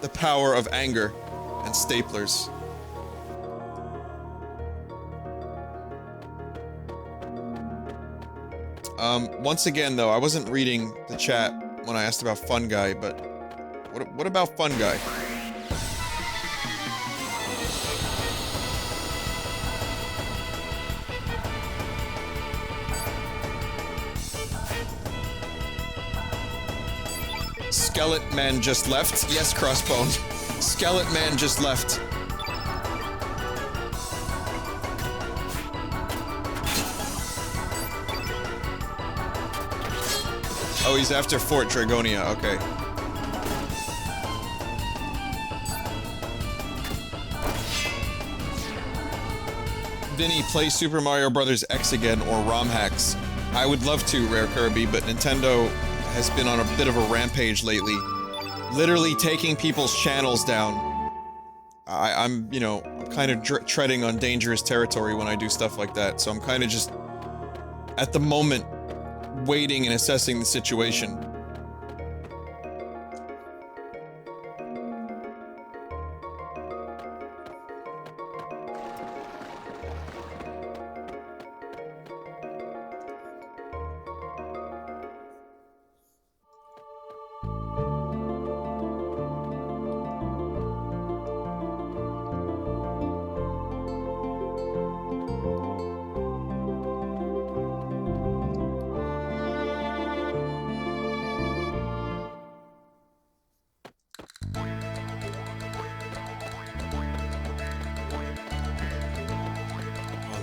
The power of anger and staplers. Once again, though, I wasn't reading the chat when I asked about Fun Guy, but what about Fun Guy? Skeleton Man just left. Yes, Crossbone. Skeleton Man just left. Oh, he's after Fort Dragonia, okay. Vinny, play Super Mario Bros. X again or ROM hacks. I would love to, Rare Kirby, but Nintendo has been on a bit of a rampage lately. Literally taking people's channels down. I'm, you know, kind of treading on dangerous territory when I do stuff like that, so I'm kind of just, at the moment, waiting and assessing the situation.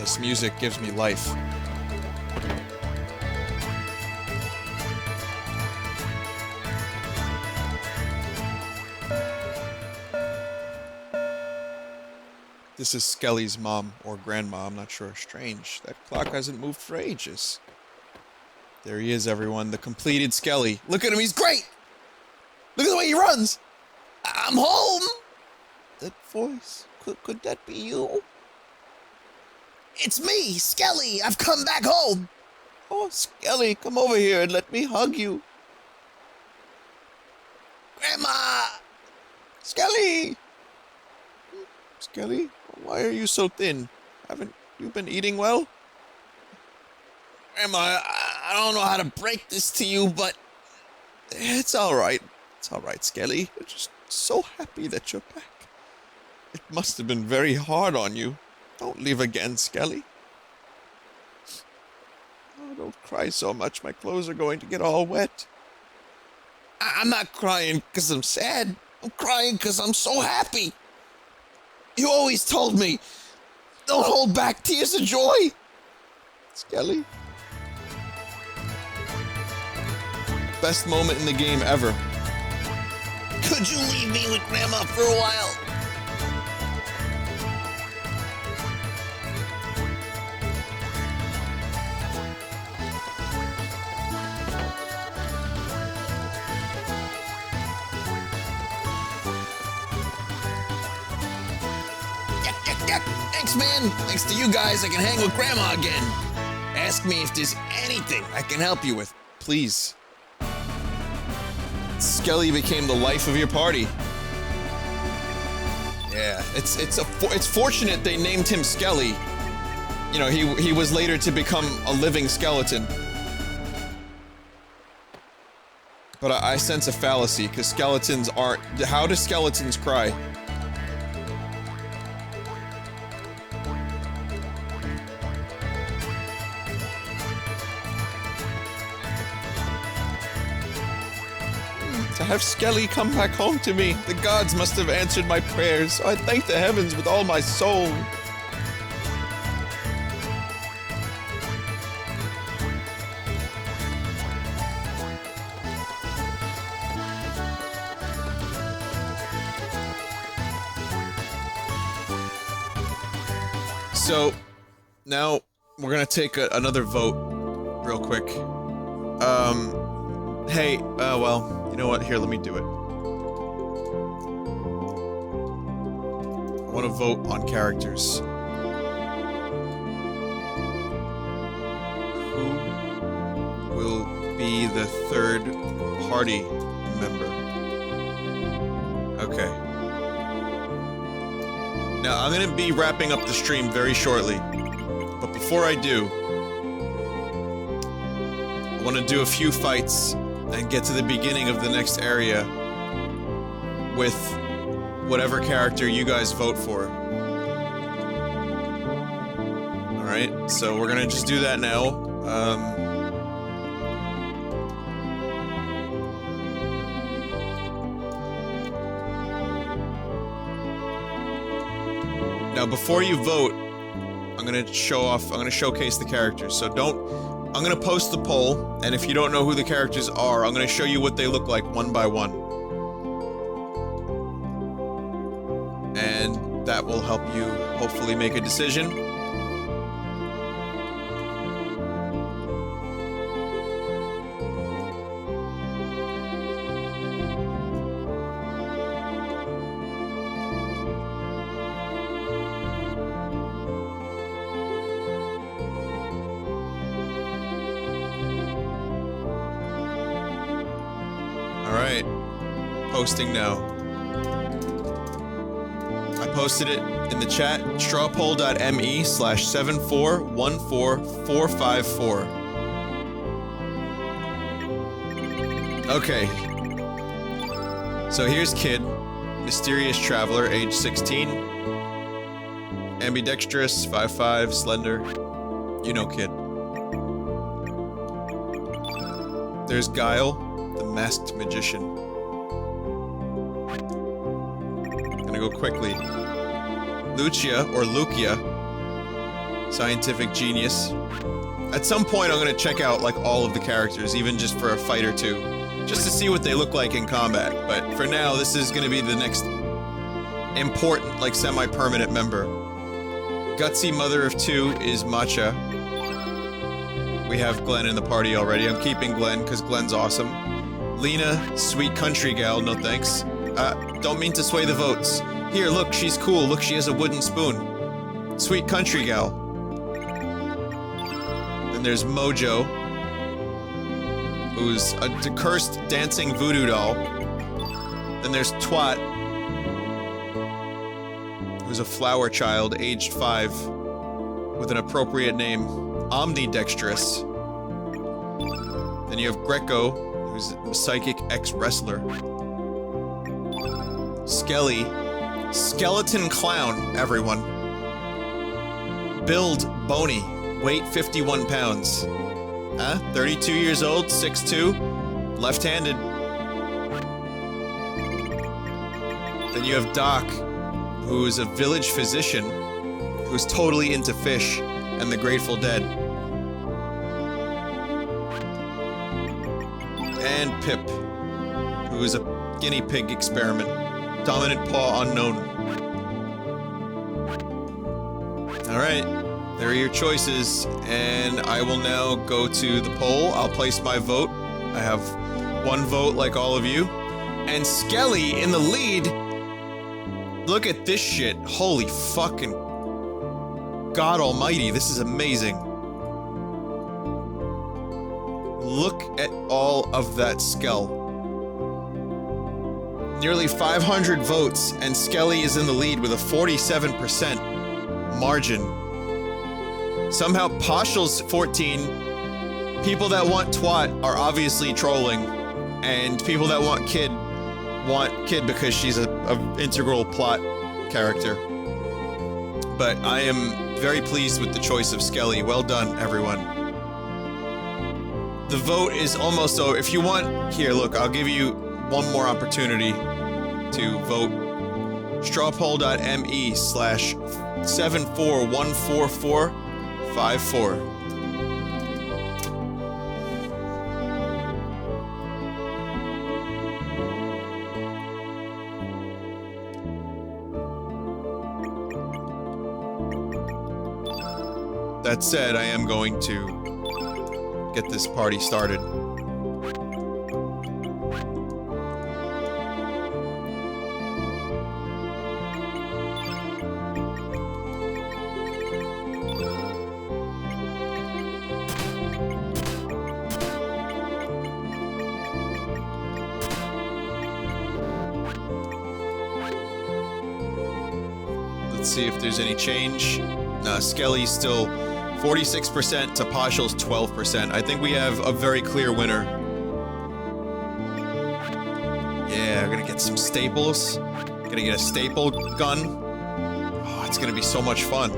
This music gives me life. This is Skelly's mom, or grandma, I'm not sure. Strange. That clock hasn't moved for ages. There he is, everyone. The completed Skelly. Look at him, he's great! Look at the way he runs! I'm home! That voice, could that be you? It's me, Skelly. I've come back home. Oh, Skelly, come over here and let me hug you. Grandma! Skelly! Skelly, why are you so thin? Haven't you been eating well? Grandma, I don't know how to break this to you, but It's alright. It's alright, Skelly. I'm just so happy that you're back. It must have been very hard on you. Don't leave again, Skelly. Oh, don't cry so much. My clothes are going to get all wet. I'm not crying because I'm sad. I'm crying because I'm so happy. You always told me, don't hold back tears of joy. Skelly. Best moment in the game ever. Could you leave me with Grandma for a while? Thanks, man. Thanks to you guys, I can hang with Grandma again. Ask me if there's anything I can help you with. Please. Skelly became the life of your party. Yeah, it's fortunate they named him Skelly. You know, he was later to become a living skeleton. But I sense a fallacy, because skeletons aren't... How do skeletons cry? To have Skelly come back home to me, the gods must have answered my prayers, so I thank the heavens with all my soul. So, now, we're gonna take another vote, real quick. Hey, well, you know what? Here, let me do it. I want to vote on characters. Who will be the third party member? Okay. Now, I'm gonna be wrapping up the stream very shortly. But before I do, I want to do a few fights and get to the beginning of the next area with whatever character you guys vote for. Alright, so we're gonna just do that now. Now before you vote, I'm gonna showcase the characters, so I'm gonna post the poll, and if you don't know who the characters are, I'm gonna show you what they look like one by one. And that will help you hopefully make a decision. Alright, posting now. I posted it in the chat, strawpoll.me/7414454. Okay. So here's Kid, mysterious traveler, age 16. Ambidextrous, 5'5", slender. You know Kid. There's Guile, the masked magician. Gonna go quickly. Luchia, or Luchia, Scientific genius. At some point, I'm gonna check out, like, all of the characters, even just for a fight or two. Just to see what they look like in combat. But for now, this is gonna be the next important, like, semi-permanent member. Gutsy mother of two is Matcha. We have Glenn in the party already. I'm keeping Glenn, because Glenn's awesome. Lena, sweet country gal, no thanks. Don't mean to sway the votes. Here, look, she's cool. Look, she has a wooden spoon. Sweet country gal. Then there's Mojo, who's a cursed dancing voodoo doll. Then there's Twat, who's a flower child, aged 5, with an appropriate name, Omnidextrous. Then you have Greco, who's a psychic ex-wrestler. Skelly, skeleton clown, everyone. Build Boney, weight 51 pounds. 32 years old, 6'2", left-handed. Then you have Doc, who's a village physician, who's totally into fish and the Grateful Dead. And Pip, who is a guinea pig experiment. Dominant paw unknown. Alright, there are your choices, and I will now go to the poll. I'll place my vote. I have 1 vote like all of you. And Skelly in the lead. Look at this shit. Holy fucking God almighty, this is amazing. Look at all of that Skell. Nearly 500 votes, and Skelly is in the lead with a 47% margin. Somehow Poshel's 14. People that want Twat are obviously trolling, and people that want Kid because she's a integral plot character. But I am very pleased with the choice of Skelly. Well done, everyone. The vote is almost over. If you want, here, look, I'll give you one more opportunity to vote. strawpoll.me/7414454. That said, I am going to get this party started. Let's see if there's any change. Skelly's still 46% to Poshel's 12%. I think we have a very clear winner. Yeah, we're gonna get some staples. Gonna get a staple gun. Oh, it's gonna be so much fun.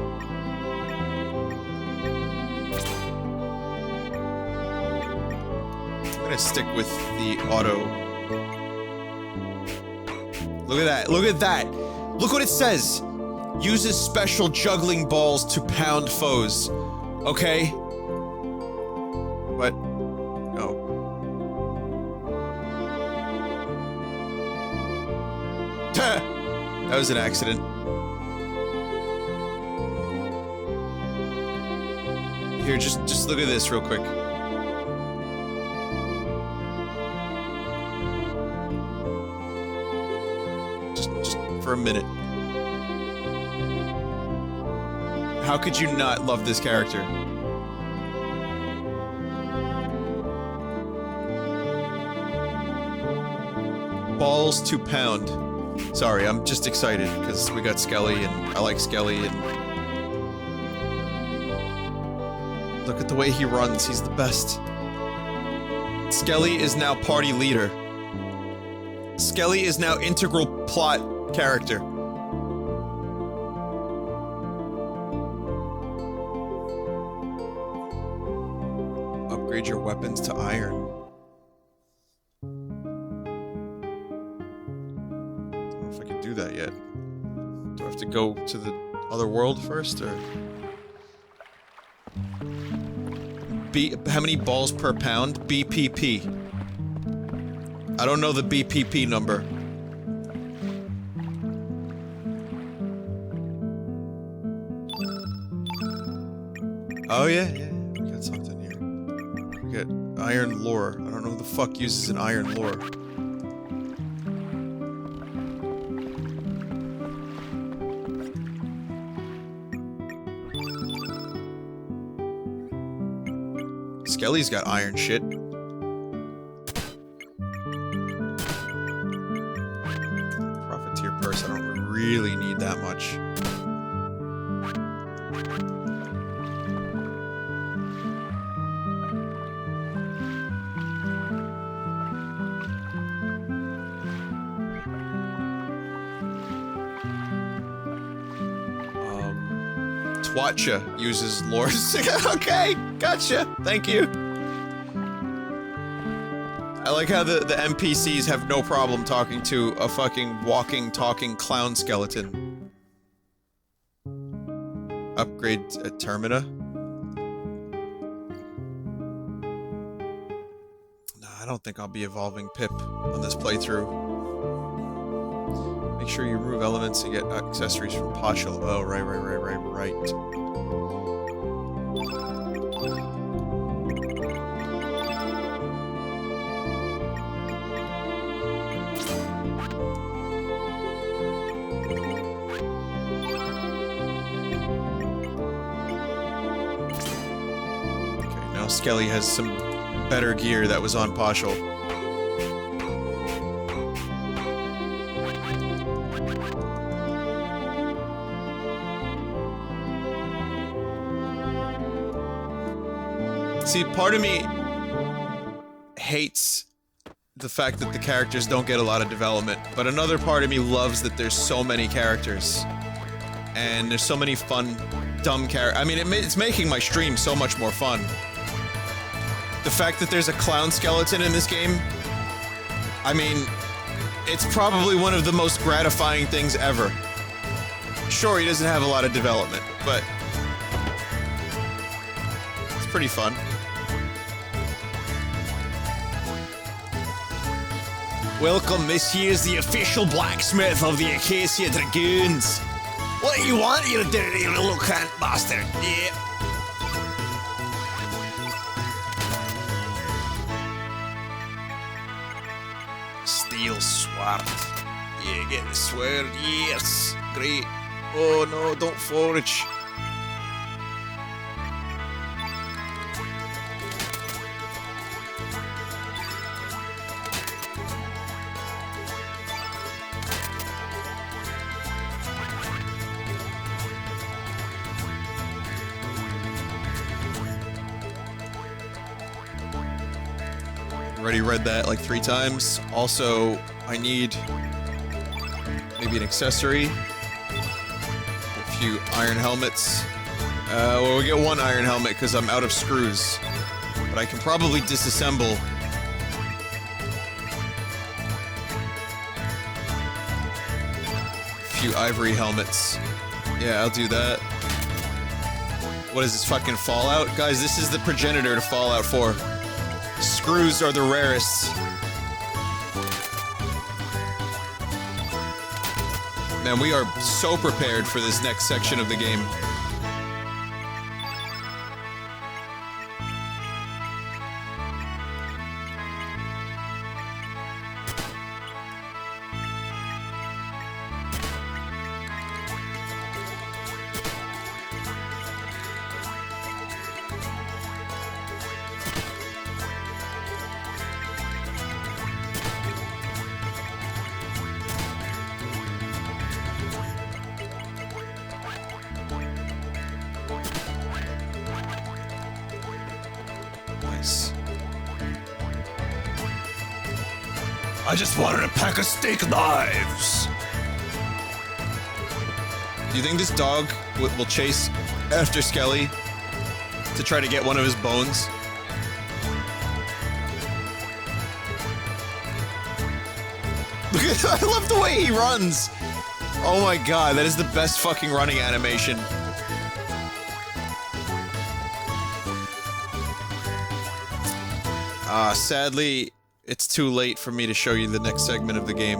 I'm gonna stick with the auto. Look at that, look at that! Look what it says! Uses special juggling balls to pound foes. Okay. What? Oh. That was an accident. Here, just look at this real quick. Just for a minute. How could you not love this character? Balls to pound. Sorry, I'm just excited because we got Skelly and I like Skelly and... Look at the way he runs, he's the best. Skelly is now party leader. Skelly is now integral plot character. Upgrade your weapons to iron. Don't know if I can do that yet. Do I have to go to the other world first, or...? how many balls per pound? BPP. I don't know the BPP number. Oh yeah, we got something here. We got iron lore. I don't know who the fuck uses an iron lore. Skelly's got iron shit. Profiteer purse, I don't really need that much. Luchia uses lore. Okay, gotcha. Thank you. I like how the NPCs have no problem talking to a fucking walking, talking clown skeleton. Upgrade at Termina. No, I don't think I'll be evolving Pip on this playthrough. Make sure you remove elements and get accessories from Poshel. Oh, right. Okay, now Skelly has some better gear that was on Poshel. See, part of me hates the fact that the characters don't get a lot of development, but another part of me loves that there's so many characters. And there's so many fun, dumb characters. I mean, it's making my stream so much more fun. The fact that there's a clown skeleton in this game, I mean, it's probably one of the most gratifying things ever. Sure, he doesn't have a lot of development, but it's pretty fun. Welcome, this here's the official blacksmith of the Acacia Dragoons. What do you want, you dirty little cunt bastard? Yeah. Steel sword. Yeah, get the sword. Yes. Great. Oh no, don't forage. Already read that like 3 times. Also, I need maybe an accessory. A few iron helmets. Well, we get 1 iron helmet because I'm out of screws. But I can probably disassemble. A few ivory helmets. Yeah, I'll do that. What is this, fucking Fallout? Guys, this is the progenitor to Fallout 4. Screws are the rarest. Man, we are so prepared for this next section of the game. I just wanted a pack of steak knives. Do you think this dog will chase after Skelly to try to get one of his bones? Look at I love the way he runs. Oh my god, that is the best fucking running animation. Sadly, it's too late for me to show you the next segment of the game.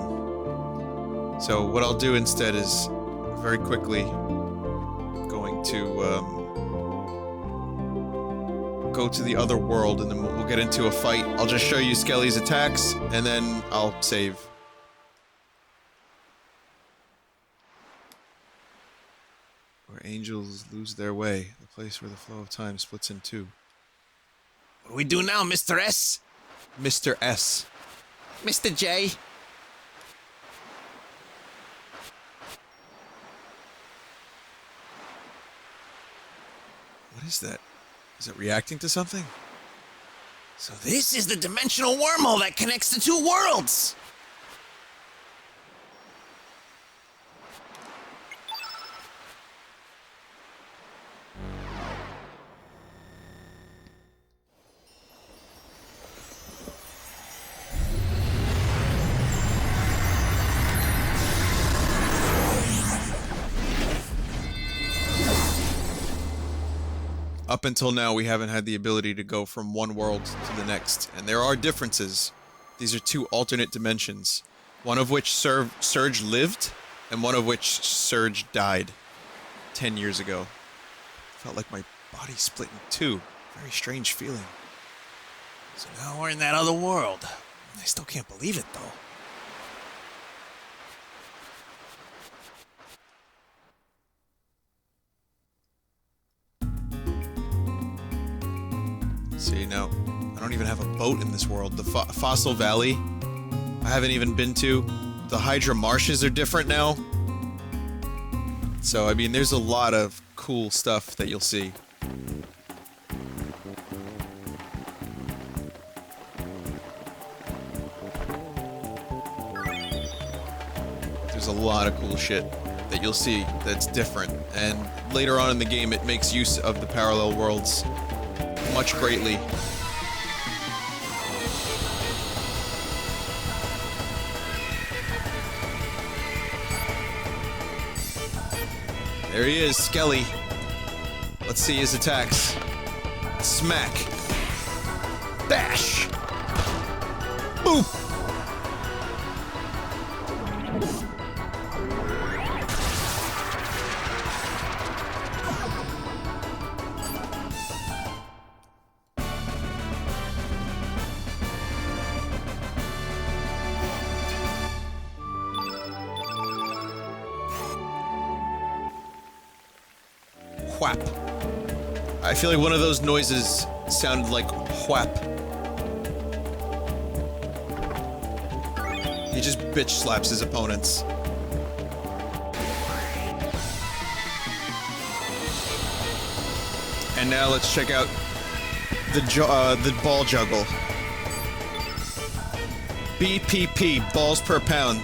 So what I'll do instead is, very quickly, going to, go to the other world, and then we'll get into a fight. I'll just show you Skelly's attacks, and then I'll save. Where angels lose their way, the place where the flow of time splits in two. What do we do now, Mr. S? Mr. S. Mr. J? What is that? Is it reacting to something? So this is the dimensional wormhole that connects the two worlds! Up until now, we haven't had the ability to go from one world to the next, and there are differences. These are two alternate dimensions, one of which Surge lived, and one of which Surge died 10 years ago. Felt like my body split in two. Very strange feeling. So now we're in that other world. I still can't believe it, though. See, now, I don't even have a boat in this world. The Fossil Valley, I haven't even been to. The Hydra marshes are different now. So, I mean, there's a lot of cool stuff that you'll see. There's a lot of cool shit that you'll see that's different. And later on in the game, it makes use of the parallel worlds much greatly. There he is, Skelly. Let's see his attacks. Smack. Bash. Boop. Whap. I feel like one of those noises sounded like whap. He just bitch slaps his opponents. And now let's check out the ball juggle. BPP, balls per pound.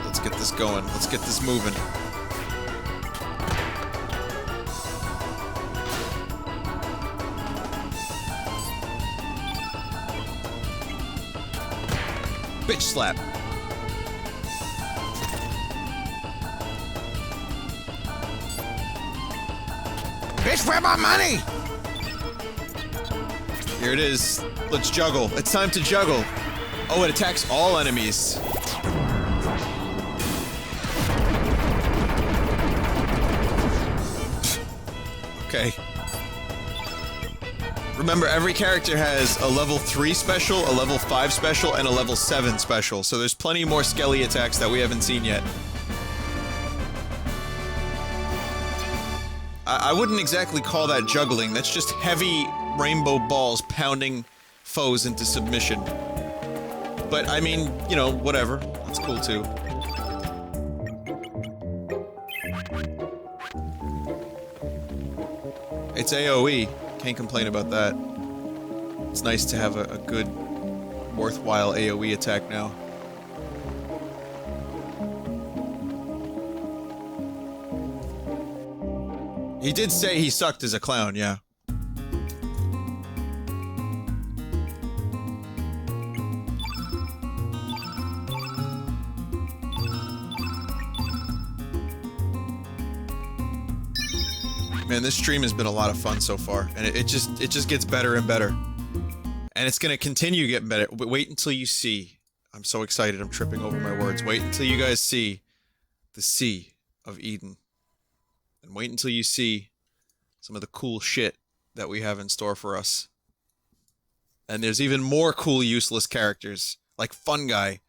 Let's get this going. Let's get this moving. Bitch slap. Bitch, where my money? Here it is. Let's juggle. It's time to juggle. Oh, it attacks all enemies. Okay. Remember, every character has a level 3 special, a level 5 special, and a level 7 special, so there's plenty more Skelly attacks that we haven't seen yet. I wouldn't exactly call that juggling, that's just heavy rainbow balls pounding foes into submission. But, I mean, you know, whatever. That's cool, too. It's AoE. Can't complain about that. It's nice to have a good, worthwhile AoE attack now. He did say he sucked as a clown, yeah. Man, this stream has been a lot of fun so far, and it just gets better and better. And it's gonna continue getting better. But wait until you see. I'm so excited, I'm tripping over my words. Wait until you guys see the Sea of Eden. And wait until you see some of the cool shit that we have in store for us. And there's even more cool useless characters, like Fun Guy,